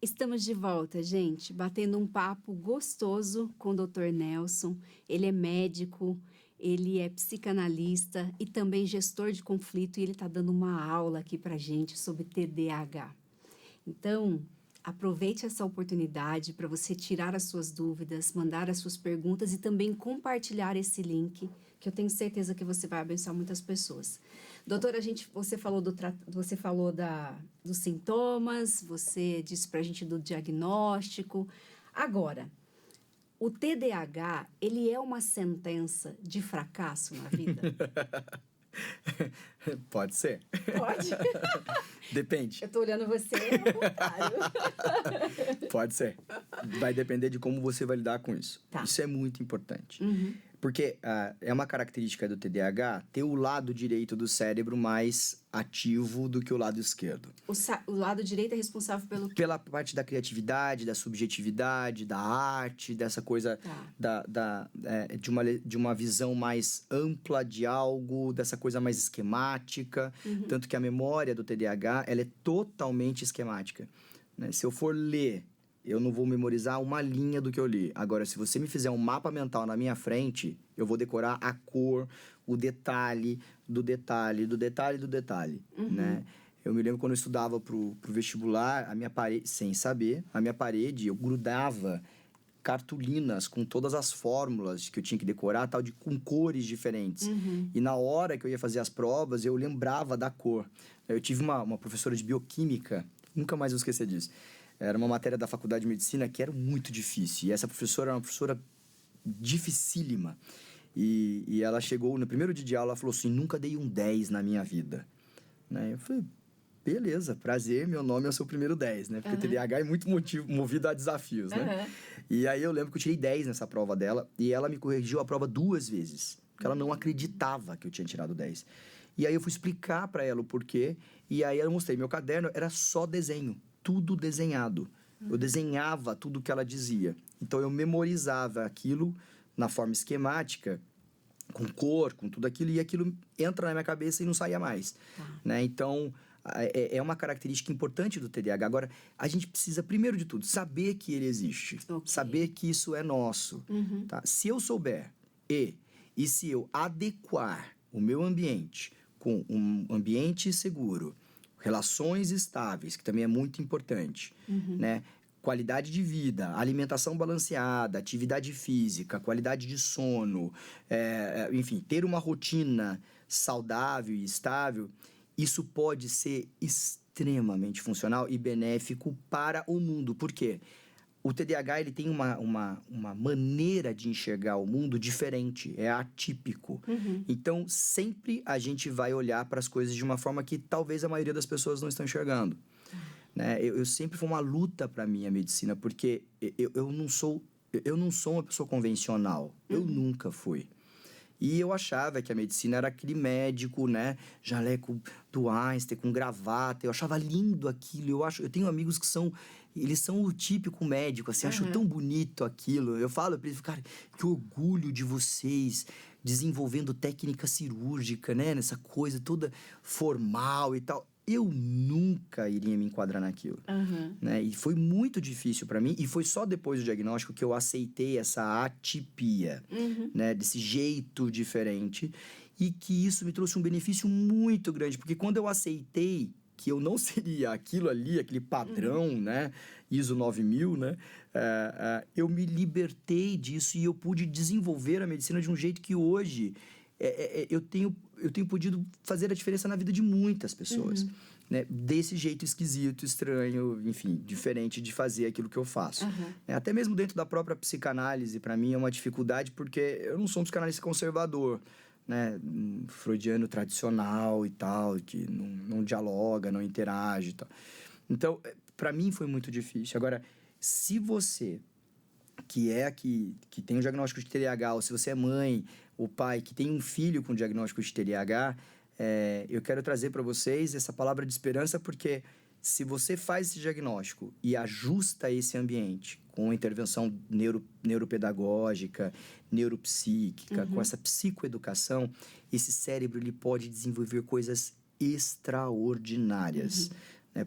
Estamos de volta, gente, batendo um papo gostoso com o Dr. Nelson. Ele é médico, ele é psicanalista e também gestor de conflito, e ele está dando uma aula aqui para gente sobre TDAH. Então, aproveite essa oportunidade para você tirar as suas dúvidas, mandar as suas perguntas e também compartilhar esse link, que eu tenho certeza que você vai abençoar muitas pessoas. Doutora, você falou dos sintomas, você disse para a gente do diagnóstico. Agora, o TDAH, ele é uma sentença de fracasso na vida? Pode ser. Pode? Depende. Eu tô olhando você ao contrário. Pode ser. Vai depender de como você vai lidar com isso. Tá. Isso é muito importante. Uhum. Porque é uma característica do TDAH ter o lado direito do cérebro mais ativo do que o lado esquerdo. O lado direito é responsável pelo quê? Pela parte da criatividade, da subjetividade, da arte, dessa coisa de uma visão mais ampla de algo, dessa coisa mais esquemática. Tanto que a memória do TDAH, ela é totalmente esquemática. Né? Se eu for ler, eu não vou memorizar uma linha do que eu li. Agora, se você me fizer um mapa mental na minha frente, eu vou decorar a cor, o detalhe do detalhe, do detalhe do detalhe, né? Eu me lembro quando eu estudava pro vestibular, a minha parede, sem saber, a minha parede, eu grudava cartolinas com todas as fórmulas que eu tinha que decorar, com cores diferentes. E na hora que eu ia fazer as provas, eu lembrava da cor. Eu tive uma professora de bioquímica, nunca mais vou esquecer disso. Era uma matéria da faculdade de medicina que era muito difícil. E essa professora era uma professora dificílima. E ela chegou, no primeiro dia de aula, ela falou assim, nunca dei um 10 na minha vida. Né? Eu falei, beleza, prazer, meu nome é o seu primeiro 10, né? Porque o TDAH é muito movido a desafios, né? E aí eu lembro que eu tirei 10 nessa prova dela, e ela me corrigiu a prova 2 vezes. Porque ela não acreditava que eu tinha tirado 10. E aí eu fui explicar pra ela o porquê, e aí eu mostrei, meu caderno era só desenho. Tudo desenhado. Eu desenhava tudo que ela dizia. Então, eu memorizava aquilo na forma esquemática com cor, com tudo aquilo, e aquilo entra na minha cabeça e não saía mais, né? Então, é uma característica importante do TDAH. Agora, a gente precisa, primeiro de tudo, saber que ele existe. Saber que isso é nosso. Tá? Se eu souber e se eu adequar o meu ambiente com um ambiente seguro, relações estáveis, que também é muito importante, né? Qualidade de vida, alimentação balanceada, atividade física, qualidade de sono, enfim, ter uma rotina saudável e estável, isso pode ser extremamente funcional e benéfico para o mundo. Por quê? O TDAH ele tem uma maneira de enxergar o mundo diferente, é atípico. Então, sempre a gente vai olhar para as coisas de uma forma que talvez a maioria das pessoas não estão enxergando. Né? Eu sempre foi uma luta para mim a medicina, porque eu não sou uma pessoa convencional. Eu nunca fui. E eu achava que a medicina era aquele médico, né? Jaleco do Einstein, com gravata. Eu achava lindo aquilo. Eu tenho amigos que eles são o típico médico, assim. Acho tão bonito aquilo. Eu falo para eles, cara, que orgulho de vocês desenvolvendo técnica cirúrgica, né? Nessa coisa toda formal e tal. Eu nunca iria me enquadrar naquilo, né? E foi muito difícil para mim. E foi só depois do diagnóstico que eu aceitei essa atipia, né? Desse jeito diferente. E que isso me trouxe um benefício muito grande. Porque quando eu aceitei que eu não seria aquilo ali, aquele padrão, né? ISO 9000, né? Eu me libertei disso e eu pude desenvolver a medicina de um jeito que hoje... eu tenho podido fazer a diferença na vida de muitas pessoas, né? Desse jeito esquisito, estranho, enfim, diferente de fazer aquilo que eu faço. Até mesmo dentro da própria psicanálise, para mim é uma dificuldade, porque eu não sou um psicanalista conservador, né? Freudiano tradicional e tal, que não dialoga, não interage e tal. Então, para mim foi muito difícil. Agora, se você que tem um diagnóstico de TDAH, ou se você é mãe ou pai que tem um filho com diagnóstico de TDAH, eu quero trazer para vocês essa palavra de esperança, porque se você faz esse diagnóstico e ajusta esse ambiente com intervenção neuropedagógica, neuropsíquica, com essa psicoeducação, esse cérebro ele pode desenvolver coisas extraordinárias.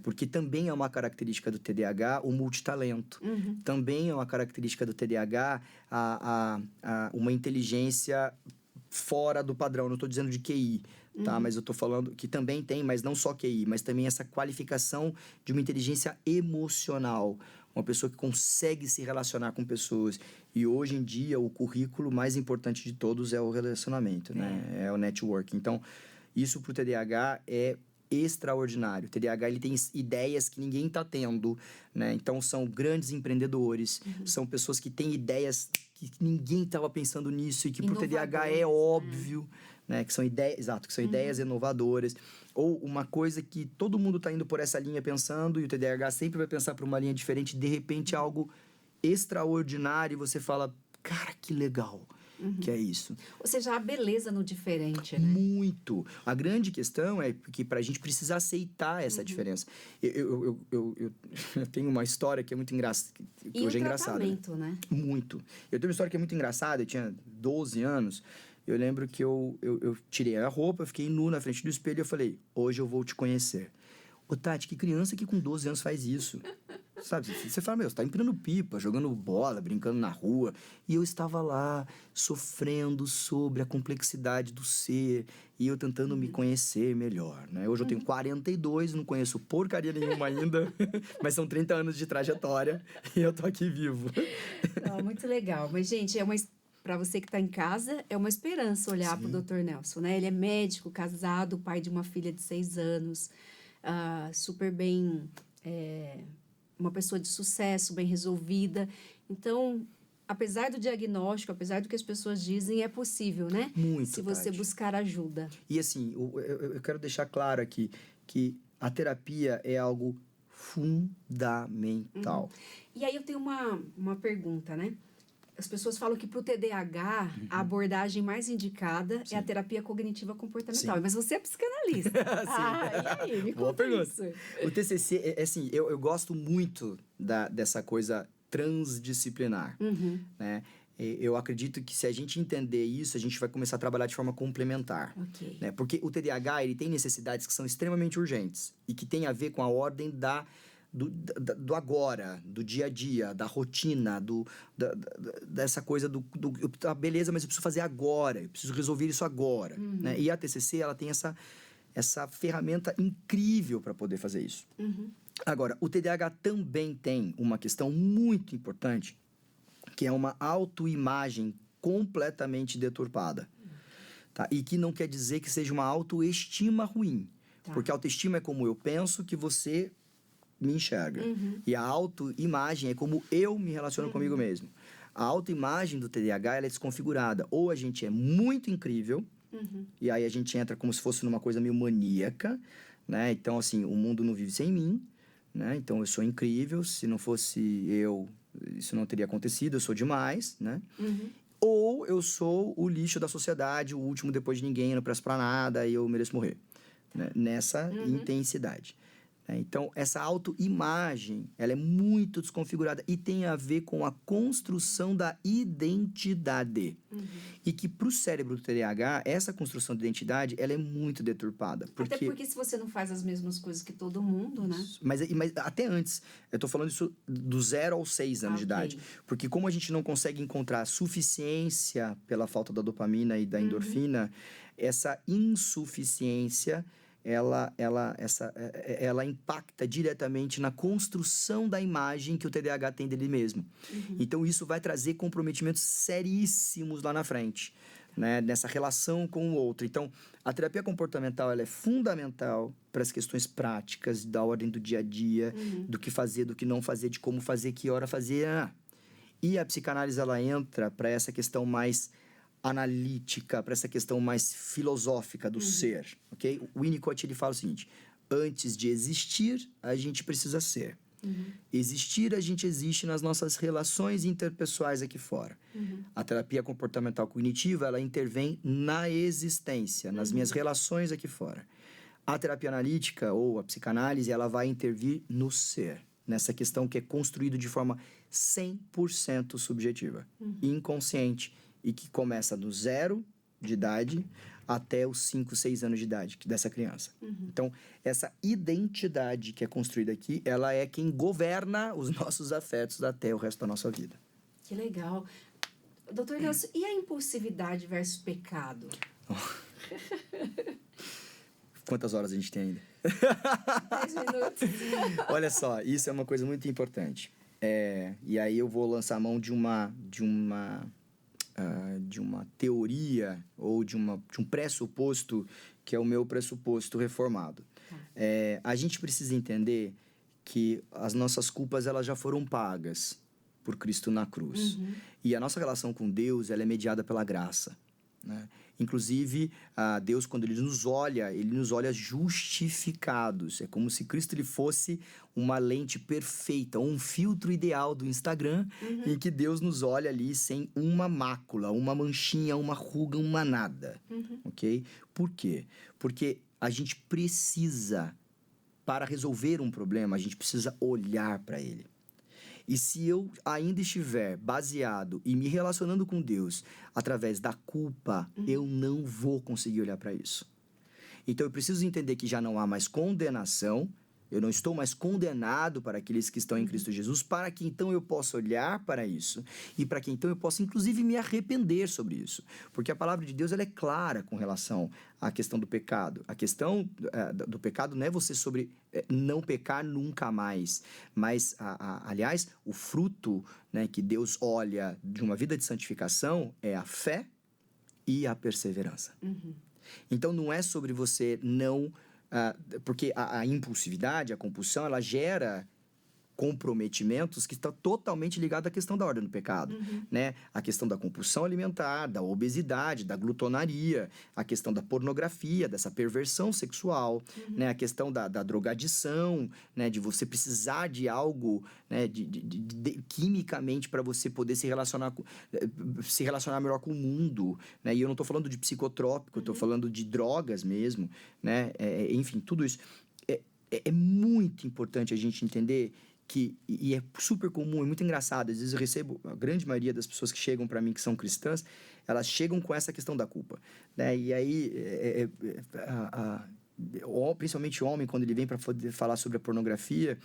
Porque também é uma característica do TDAH o multitalento. Também é uma característica do TDAH uma inteligência fora do padrão. Não estou dizendo de QI, tá? Mas eu estou falando que também tem, mas não só QI, mas também essa qualificação de uma inteligência emocional. Uma pessoa que consegue se relacionar com pessoas. E hoje em dia, o currículo mais importante de todos é o relacionamento, né? É o network. Então, isso para o TDAH é extraordinário. O TDAH ele tem ideias que ninguém está tendo, né? Então são grandes empreendedores, são pessoas que têm ideias que ninguém estava pensando nisso e que para o TDAH é óbvio, né? Que são ideias, que são ideias inovadoras. Ou uma coisa que todo mundo está indo por essa linha pensando e o TDAH sempre vai pensar por uma linha diferente, de repente algo extraordinário e você fala, cara, que legal. Que é isso. Ou seja, a beleza no diferente, né? Muito. A grande questão é que a gente precisa aceitar essa diferença. Eu tenho uma história que é muito engraçada. E hoje é engraçada. Né? Muito. Eu tenho uma história que é muito engraçada. Eu tinha 12 anos. Eu lembro que eu tirei a roupa, fiquei nu na frente do espelho e eu falei, hoje eu vou te conhecer. Ô, Tati, que criança que com 12 anos faz isso? Sabe, você fala, você tá empinando pipa, jogando bola, brincando na rua. E eu estava lá, sofrendo sobre a complexidade do ser. E eu tentando me conhecer melhor, né? Hoje eu tenho 42, não conheço porcaria nenhuma ainda. Mas são 30 anos de trajetória e eu tô aqui vivo. Não, muito legal. Mas, gente, para você que está em casa, é uma esperança olhar para o Dr. Nelson, né? Ele é médico, casado, pai de uma filha de 6 anos. Super bem... uma pessoa de sucesso, bem resolvida. Então, apesar do diagnóstico, apesar do que as pessoas dizem, é possível, né? Muito, se você buscar ajuda. E assim, eu quero deixar claro aqui que a terapia é algo fundamental. E aí eu tenho uma pergunta, né? As pessoas falam que para o TDAH, a abordagem mais indicada é a terapia cognitiva comportamental. Mas você é psicanalista. E aí? Me Boa conta pergunta. isso. O TCC, assim, eu gosto muito dessa coisa transdisciplinar, né? eu acredito que se a gente entender isso, a gente vai começar a trabalhar de forma complementar. Ok. Né? Porque o TDAH, ele tem necessidades que são extremamente urgentes e que tem a ver com a ordem do agora, do dia a dia, da rotina, dessa coisa beleza, mas eu preciso fazer agora, eu preciso resolver isso agora. Né? E a TCC, ela tem essa ferramenta incrível para poder fazer isso. Agora, o TDAH também tem uma questão muito importante, que é uma autoimagem completamente deturpada. Tá? E que não quer dizer que seja uma autoestima ruim. Tá. Porque a autoestima é como eu penso que você me enxerga. E a autoimagem é como eu me relaciono comigo mesmo. A autoimagem do TDAH, ela é desconfigurada. Ou a gente é muito incrível, e aí a gente entra como se fosse numa coisa meio maníaca, né? Então, assim, o mundo não vive sem mim, né? Então, eu sou incrível, se não fosse eu, isso não teria acontecido, eu sou demais, né? Ou eu sou o lixo da sociedade, o último depois de ninguém, eu não presto pra nada e eu mereço morrer. Né? Nessa intensidade. Então, essa autoimagem, ela é muito desconfigurada e tem a ver com a construção da identidade. E que para o cérebro do TDAH, essa construção de identidade, ela é muito deturpada. Até porque se você não faz as mesmas coisas que todo mundo, né? Mas até antes, eu tô falando isso do 0 aos 6 anos de idade. Porque como a gente não consegue encontrar suficiência pela falta da dopamina e da endorfina, essa insuficiência ela impacta diretamente na construção da imagem que o TDAH tem dele mesmo. Então, isso vai trazer comprometimentos seríssimos lá na frente, né? Nessa relação com o outro. Então, a terapia comportamental ela é fundamental para as questões práticas, da ordem do dia a dia, do que fazer, do que não fazer, de como fazer, que hora fazer. E a psicanálise, ela entra para essa questão mais analítica, para essa questão mais filosófica do ser, ok? O Winnicott, ele fala o seguinte: antes de existir, a gente precisa ser. Existir, a gente existe nas nossas relações interpessoais aqui fora. A terapia comportamental cognitiva, ela intervém na existência, nas minhas relações aqui fora. A terapia analítica, ou a psicanálise, ela vai intervir no ser, nessa questão que é construído de forma 100% subjetiva, inconsciente, e que começa do 0 de idade até os 5, 6 anos de idade dessa criança. Então, essa identidade que é construída aqui, ela é quem governa os nossos afetos até o resto da nossa vida. Que legal. Doutor Nelson, e a impulsividade versus pecado? Quantas horas a gente tem ainda? 10 minutos. Olha só, isso é uma coisa muito importante. E aí eu vou lançar a mão de uma teoria ou de um pressuposto que é o meu pressuposto reformado. A gente precisa entender que as nossas culpas elas já foram pagas por Cristo na cruz. E a nossa relação com Deus ela é mediada pela graça, né? Inclusive, Deus, quando Ele nos olha justificados. É como se Cristo ele fosse uma lente perfeita, um filtro ideal do Instagram, em que Deus nos olha ali sem uma mácula, uma manchinha, uma ruga, uma nada. Ok? Por quê? Porque a gente precisa, para resolver um problema, a gente precisa olhar para ele. E se eu ainda estiver baseado e me relacionando com Deus através da culpa, eu não vou conseguir olhar para isso. Então, eu preciso entender que já não há mais condenação, eu não estou mais condenado para aqueles que estão em Cristo Jesus, para que então eu possa olhar para isso e para que então eu possa, inclusive, me arrepender sobre isso. Porque a palavra de Deus ela é clara com relação à questão do pecado. A questão do pecado não é você sobre não pecar nunca mais, mas, aliás, o fruto, né, que Deus olha de uma vida de santificação é a fé e a perseverança. Então, não é sobre você não... porque a impulsividade, a compulsão, ela gera comprometimentos que estão totalmente ligados à questão da ordem do pecado, né? A questão da compulsão alimentar, da obesidade, da glutonaria, a questão da pornografia, dessa perversão sexual, né? A questão da drogadição, né? De você precisar de algo, né? Quimicamente para você poder se relacionar melhor com o mundo, né? E eu não estou falando de psicotrópico, eu estou falando de drogas mesmo, né? Enfim, tudo isso. É muito importante a gente entender e é super comum, é muito engraçado. Às vezes eu recebo, a grande maioria das pessoas que chegam para mim que são cristãs, elas chegam com essa questão da culpa, né? E aí, principalmente o homem, quando ele vem para falar sobre a pornografia,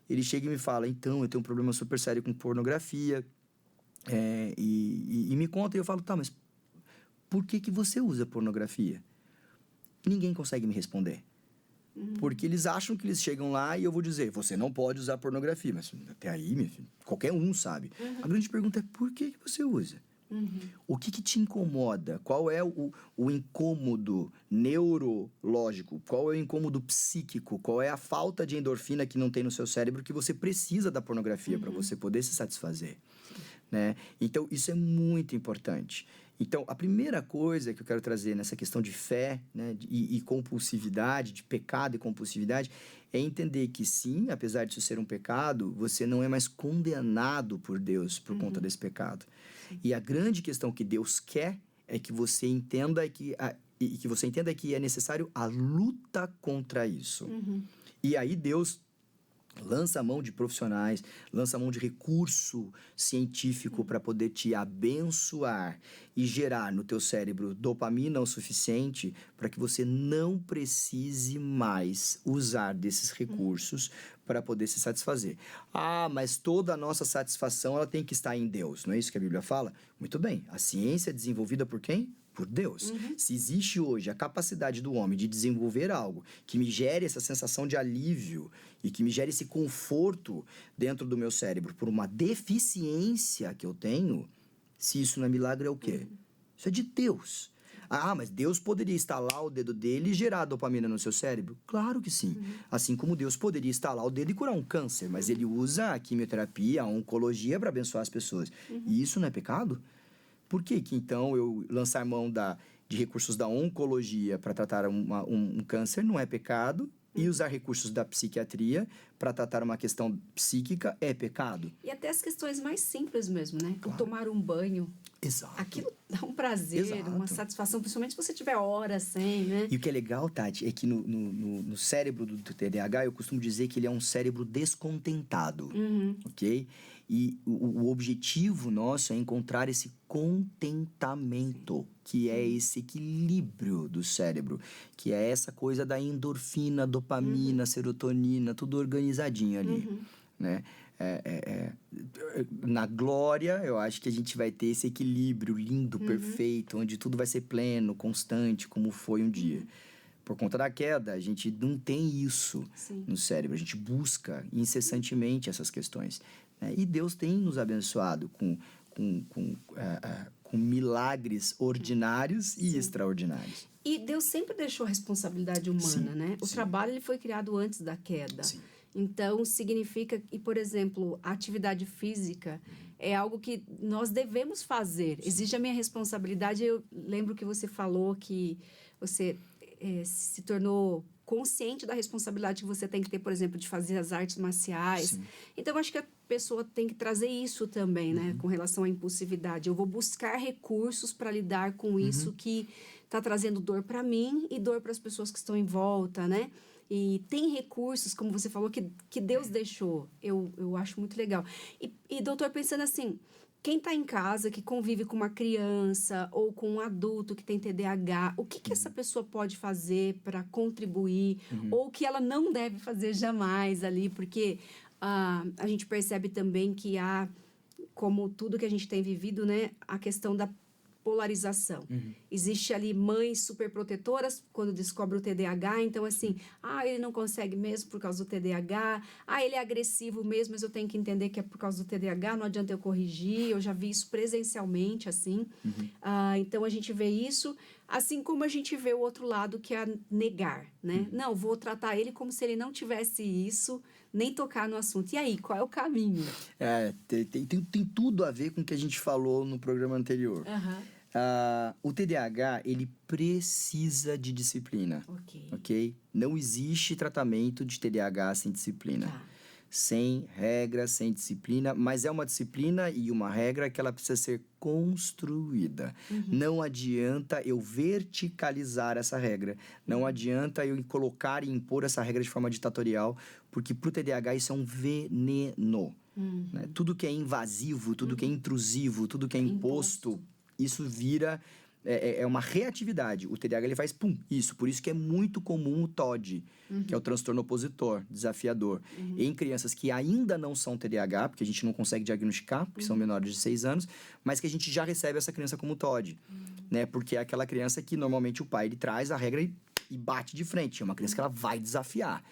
ele chega e me fala: então, eu tenho um problema super sério com pornografia, e me conta, e eu falo: tá, mas por que você usa pornografia? Ninguém consegue me responder. Porque eles acham que eles chegam lá e eu vou dizer: você não pode usar pornografia. Mas até aí, minha filha, qualquer um sabe. A grande pergunta é: por que você usa? O que te incomoda? Qual é o incômodo neurológico? Qual é o incômodo psíquico? Qual é a falta de endorfina que não tem no seu cérebro que você precisa da pornografia para você poder se satisfazer? Né? Então, isso é muito importante. Então, a primeira coisa que eu quero trazer nessa questão de fé, né, e compulsividade, de pecado e compulsividade, é entender que sim, apesar de isso ser um pecado, você não é mais condenado por Deus por conta desse pecado. E a grande questão que Deus quer é que você entenda que é necessário a luta contra isso. E aí Deus lança a mão de profissionais, lança a mão de recurso científico para poder te abençoar e gerar no teu cérebro dopamina o suficiente para que você não precise mais usar desses recursos para poder se satisfazer. Ah, mas toda a nossa satisfação ela tem que estar em Deus, não é isso que a Bíblia fala? Muito bem, a ciência é desenvolvida por quem? Por Deus. Se existe hoje a capacidade do homem de desenvolver algo que me gere essa sensação de alívio e que me gere esse conforto dentro do meu cérebro por uma deficiência que eu tenho, se isso não é milagre, é o quê? Isso é de Deus. Ah, mas Deus poderia estalar o dedo dele e gerar dopamina no seu cérebro? Claro que sim. Assim como Deus poderia estalar o dedo e curar um câncer, mas ele usa a quimioterapia, a oncologia para abençoar as pessoas. E isso não é pecado? Por que então eu lançar mão de recursos da oncologia para tratar um câncer não é pecado e usar recursos da psiquiatria para tratar uma questão psíquica é pecado? E até as questões mais simples mesmo, né? Claro. Tomar um banho. Exato. Aquilo dá um prazer, Exato. uma satisfação, principalmente se você tiver horas sem, né? E o que é legal, Tati, é que no cérebro do TDAH, eu costumo dizer que ele é um cérebro descontentado, ok? E o objetivo nosso é encontrar esse contentamento, que é esse equilíbrio do cérebro, que é essa coisa da endorfina, dopamina, serotonina, tudo organizadinho ali, né? Na glória, eu acho que a gente vai ter esse equilíbrio lindo, perfeito, onde tudo vai ser pleno, constante, como foi um dia. Por conta da queda, a gente não tem isso no cérebro. A gente busca incessantemente essas questões, né? E Deus tem nos abençoado com milagres ordinários e extraordinários. E Deus sempre deixou a responsabilidade humana, né? O trabalho ele foi criado antes da queda. Sim. Então, significa que, por exemplo, a atividade física é algo que nós devemos fazer. Exige a minha responsabilidade. Eu lembro que você falou que você se tornou consciente da responsabilidade que você tem que ter, por exemplo, de fazer as artes marciais. Sim. Então, eu acho que a pessoa tem que trazer isso também, né? Com relação à impulsividade. Eu vou buscar recursos para lidar com isso que está trazendo dor para mim e dor para as pessoas que estão em volta, né? E tem recursos, como você falou, que Deus deixou. Eu acho muito legal. E doutor, pensando assim, quem está em casa, que convive com uma criança ou com um adulto que tem TDAH, o que essa pessoa pode fazer para contribuir? Ou o que ela não deve fazer jamais ali? Porque a gente percebe também que há, como tudo que a gente tem vivido, né, a questão da polarização. Existe ali mães superprotetoras quando descobre o TDAH, então assim, ele não consegue mesmo por causa do TDAH, ele é agressivo mesmo, mas eu tenho que entender que é por causa do TDAH, não adianta eu corrigir, eu já vi isso presencialmente, assim. Então a gente vê isso, assim como a gente vê o outro lado, que é negar, né? Não, vou tratar ele como se ele não tivesse isso, nem tocar no assunto. E aí, qual é o caminho? Tem tudo a ver com o que a gente falou no programa anterior. O TDAH, ele precisa de disciplina. Ok? Não existe tratamento de TDAH sem disciplina. sem regra, sem disciplina, mas é uma disciplina e uma regra que ela precisa ser construída. Não adianta eu verticalizar essa regra, não adianta eu colocar e impor essa regra de forma ditatorial, porque para o TDAH isso é um veneno. Né? Tudo que é invasivo, tudo que é intrusivo, tudo que é imposto, isso vira... É uma reatividade. O TDAH ele faz pum, isso. Por isso que é muito comum o TOD, que é o transtorno opositor, desafiador. Em crianças que ainda não são TDAH, porque a gente não consegue diagnosticar, porque são menores de 6 anos, mas que a gente já recebe essa criança como TOD. Né? Porque é aquela criança que normalmente o pai ele traz a regra e bate de frente. É uma criança que ela vai desafiar.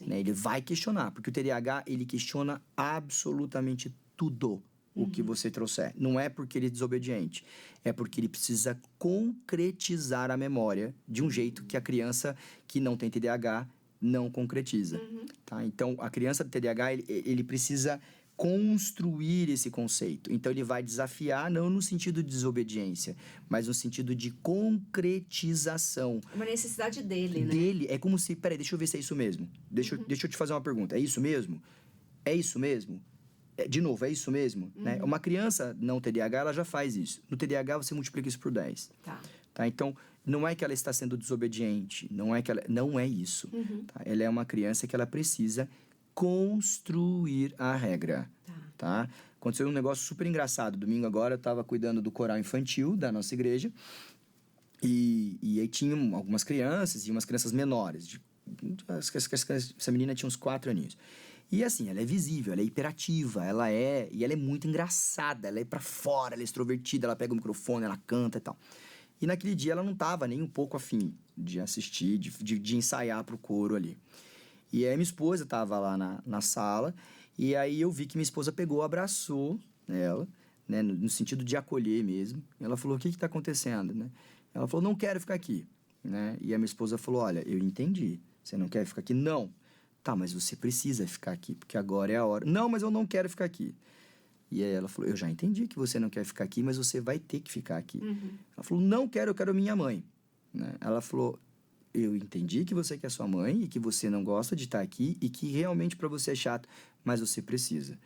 Né? Ele vai questionar. Porque o TDAH ele questiona absolutamente tudo. O que você trouxer. Não é porque ele é desobediente, é porque ele precisa concretizar a memória de um jeito que a criança que não tem TDAH não concretiza. Tá? Então, a criança do TDAH, ele precisa construir esse conceito. Então, ele vai desafiar, não no sentido de desobediência, mas no sentido de concretização. Uma necessidade dele, né? Dele. É como se... Peraí, deixa eu ver se é isso mesmo. Deixa eu te fazer uma pergunta. É isso mesmo? É isso mesmo? De novo, é isso mesmo? Né? Uma criança não TDAH, ela já faz isso. No TDAH, você multiplica isso por 10. Tá? Então, não é que ela está sendo desobediente. Não é isso. Tá? Ela é uma criança que ela precisa construir a regra. Tá? Aconteceu um negócio super engraçado. Domingo agora, eu estava cuidando do coral infantil da nossa igreja. E aí tinham algumas crianças e umas crianças menores. Essa menina tinha uns 4 aninhos. E assim, ela é visível, ela é hiperativa, ela é muito engraçada, ela é pra fora, ela é extrovertida, ela pega o microfone, ela canta e tal. E naquele dia ela não tava nem um pouco afim de assistir, de ensaiar pro coro ali. E aí minha esposa tava lá na sala, e aí eu vi que minha esposa pegou, abraçou ela, né, no sentido de acolher mesmo. Ela falou, o que tá acontecendo, né? Ela falou, não quero ficar aqui, né? E a minha esposa falou, olha, eu entendi, você não quer ficar aqui? Não. Tá, mas você precisa ficar aqui, porque agora é a hora. Não, mas eu não quero ficar aqui. E aí ela falou, eu já entendi que você não quer ficar aqui, mas você vai ter que ficar aqui. Ela falou, não quero, eu quero minha mãe. Né? Ela falou, eu entendi que você quer sua mãe e que você não gosta de estar aqui e que realmente para você é chato, mas você precisa.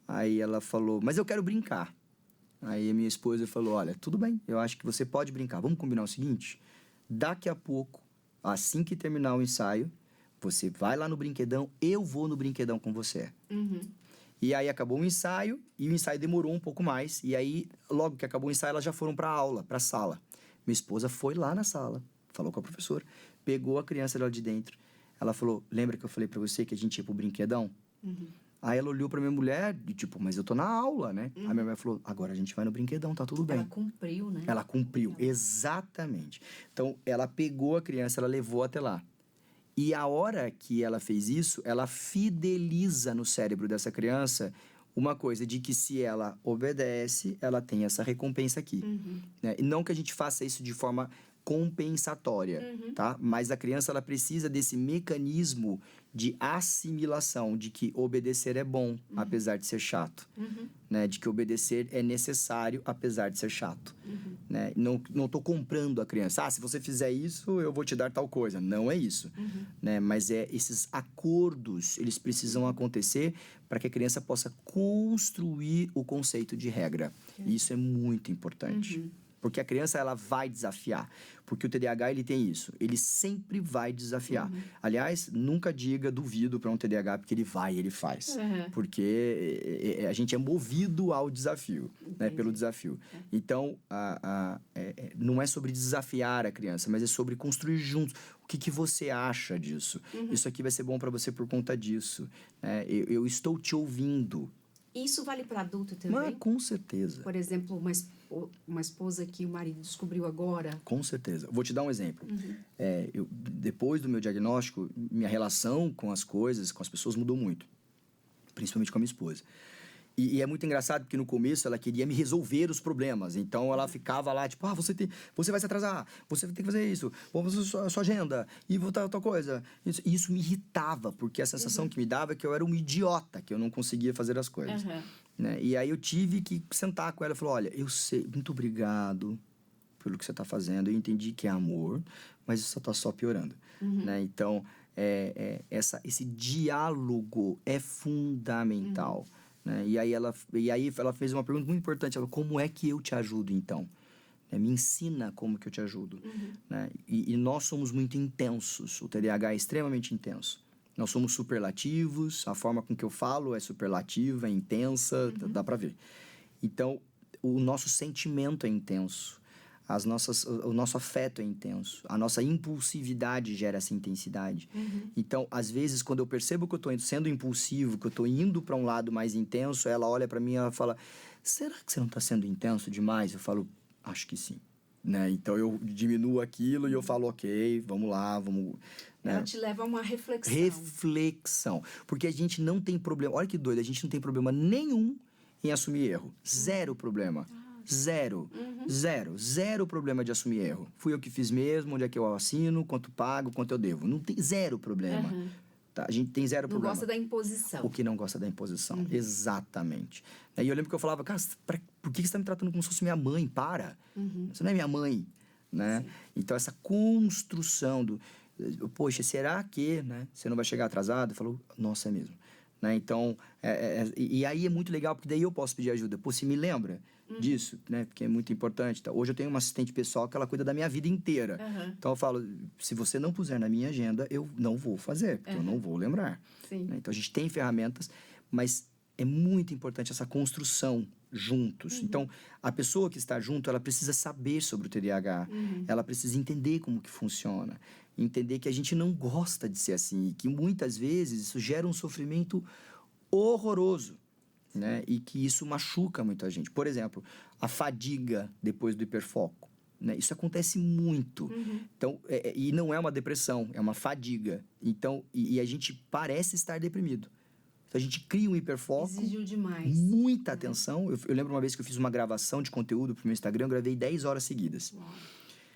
Aí ela falou, mas eu quero brincar. Aí a minha esposa falou, olha, tudo bem, eu acho que você pode brincar. Vamos combinar o seguinte? Daqui a pouco, assim que terminar o ensaio, você vai lá no brinquedão, eu vou no brinquedão com você. E aí acabou o ensaio, e o ensaio demorou um pouco mais. E aí, logo que acabou o ensaio, elas já foram pra aula, pra sala. Minha esposa foi lá na sala, falou com a professora, pegou a criança dela de dentro. Ela falou, lembra que eu falei pra você que a gente ia pro brinquedão? Aí ela olhou pra minha mulher e tipo, mas eu tô na aula, né? A minha mulher falou, agora a gente vai no brinquedão, tá tudo bem. Ela cumpriu, né? Ela cumpriu, exatamente. Então, ela pegou a criança, ela levou até lá. E a hora que ela fez isso, ela fideliza no cérebro dessa criança uma coisa de que se ela obedece, ela tem essa recompensa aqui. Né? E não que a gente faça isso de forma compensatória, tá? Mas a criança, ela precisa desse mecanismo de assimilação, de que obedecer é bom, apesar de ser chato. Né? De que obedecer é necessário, apesar de ser chato. Né? Não tô comprando a criança. Ah, se você fizer isso, eu vou te dar tal coisa. Não é isso. Né? Mas esses acordos, eles precisam acontecer para que a criança possa construir o conceito de regra. E isso é muito importante. Porque a criança, ela vai desafiar. Porque o TDAH, ele tem isso. Ele sempre vai desafiar. Aliás, nunca diga duvido para um TDAH, porque ele faz. Porque a gente é movido ao desafio, né? Pelo desafio. Então, não é sobre desafiar a criança, mas é sobre construir juntos. O que você acha disso? Isso aqui vai ser bom para você por conta disso. Né? Eu estou te ouvindo. Isso vale para adulto também? Mas, com certeza. Por exemplo, uma esposa que o marido descobriu agora? Com certeza. Vou te dar um exemplo. Depois do meu diagnóstico, minha relação com as coisas, com as pessoas mudou muito. Principalmente com a minha esposa. E é muito engraçado porque no começo ela queria me resolver os problemas. Então ela ficava lá, tipo, você vai se atrasar, você tem que fazer isso, vamos fazer sua agenda, e vou tal coisa. Isso me irritava, porque a sensação que me dava é que eu era um idiota, que eu não conseguia fazer as coisas. Né? E aí eu tive que sentar com ela e falar, olha, eu sei, muito obrigado pelo que você está fazendo, eu entendi que é amor, mas isso só está só piorando. Né? Então, esse diálogo é fundamental. Né? E aí ela fez uma pergunta muito importante. Ela, como é que eu te ajudo, então? Me ensina como que eu te ajudo. Né? E nós somos muito intensos. O TDAH é extremamente intenso. Nós somos superlativos, a forma com que eu falo é superlativa, é intensa, dá para ver. Então, o nosso sentimento é intenso. O nosso afeto é intenso. A nossa impulsividade gera essa intensidade. Então, às vezes, quando eu percebo que eu estou sendo impulsivo, que eu estou indo para um lado mais intenso, ela olha para mim e ela fala, será que você não está sendo intenso demais? Eu falo, acho que sim. Né? Então, eu diminuo aquilo e eu falo, ok, vamos lá, vamos... Né? Ela te leva a uma reflexão. Reflexão. Porque a gente não tem problema... Olha que doido, a gente não tem problema nenhum em assumir erro. Zero problema. Zero. Zero problema de assumir erro. Fui eu que fiz mesmo, onde é que eu assino, quanto pago, quanto eu devo. Não tem zero problema. Tá? A gente tem zero problema. Não gosta da imposição. O que não gosta da imposição. Exatamente. E eu lembro que eu falava, cara, por que você está me tratando como se fosse minha mãe? Para. Você não é minha mãe. Né? Então, essa construção do... Poxa, será que, né? Você não vai chegar atrasado? Eu falo, nossa, é mesmo. Né? Então, e aí é muito legal, porque daí eu posso pedir ajuda. Pô, você me lembra disso, né? Porque é muito importante. Tá? Hoje eu tenho uma assistente pessoal que ela cuida da minha vida inteira. Então eu falo, se você não puser na minha agenda, eu não vou fazer, porque eu não vou lembrar. Né? Então a gente tem ferramentas, mas é muito importante essa construção juntos. Então, a pessoa que está junto, ela precisa saber sobre o TDAH. Ela precisa entender como que funciona. Entender que a gente não gosta de ser assim. E que muitas vezes isso gera um sofrimento horroroso. Né? E que isso machuca muita gente. Por exemplo, a fadiga depois do hiperfoco. Né? Isso acontece muito. Então, e não é uma depressão, é uma fadiga. Então, e a gente parece estar deprimido. Então, a gente cria um hiperfoco. Exigiu demais. Muita atenção. Eu lembro uma vez que eu fiz uma gravação de conteúdo pro meu Instagram, eu gravei 10 horas seguidas. Uau.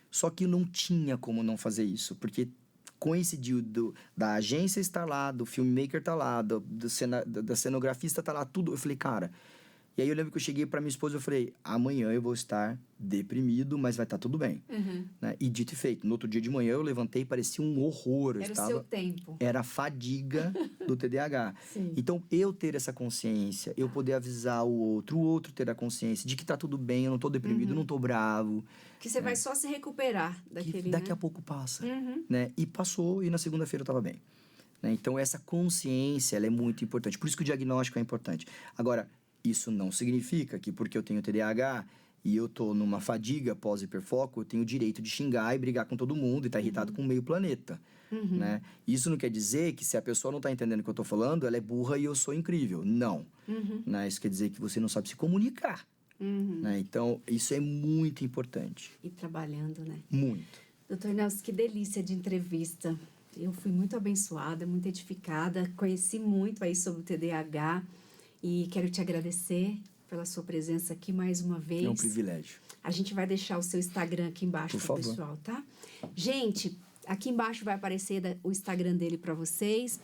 Só que não tinha como não fazer isso, porque coincidiu da agência estar lá, do filmmaker estar lá, da cenografista estar lá, tudo. Eu falei, cara... E aí eu lembro que eu cheguei pra minha esposa e eu falei, amanhã eu vou estar deprimido, mas vai estar tudo bem. Né? E dito e feito, no outro dia de manhã eu levantei e parecia um horror. Era o seu tempo. Era a fadiga do TDAH. Então, eu ter essa consciência, eu poder avisar o outro ter a consciência de que tá tudo bem, eu não tô deprimido, eu não tô bravo. Que você vai só se recuperar daquele, que daqui a pouco passa. Né? E passou, e na segunda-feira eu tava bem. Né? Então, essa consciência, ela é muito importante. Por isso que o diagnóstico é importante. Agora, isso não significa que porque eu tenho TDAH e eu tô numa fadiga pós-hiperfoco, eu tenho o direito de xingar e brigar com todo mundo e tá irritado com o meio planeta. Né? Isso não quer dizer que se a pessoa não tá entendendo o que eu tô falando, ela é burra e eu sou incrível. Não. Né? Isso quer dizer que você não sabe se comunicar. Né? Então, isso é muito importante. E trabalhando, né? Muito. Doutor Nelson, que delícia de entrevista. Eu fui muito abençoada, muito edificada, conheci muito aí sobre o TDAH. E quero te agradecer pela sua presença aqui mais uma vez. É um privilégio. A gente vai deixar o seu Instagram aqui embaixo para o pessoal, tá? Gente, aqui embaixo vai aparecer o Instagram dele para vocês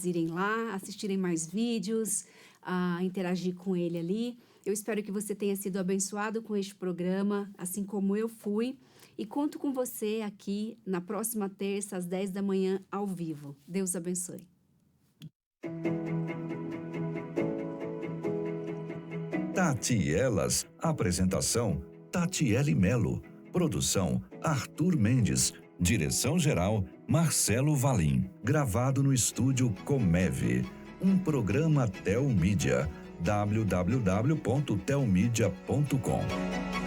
irem lá, assistirem mais vídeos, interagir com ele ali. Eu espero que você tenha sido abençoado com este programa, assim como eu fui. E conto com você aqui na próxima terça, às 10 da manhã, ao vivo. Deus abençoe. Tati e Elas. Apresentação: Tatiele Melo. Produção: Arthur Mendes. Direção-geral: Marcelo Valim. Gravado no estúdio Comev. Um programa Telmídia. www.telmedia.com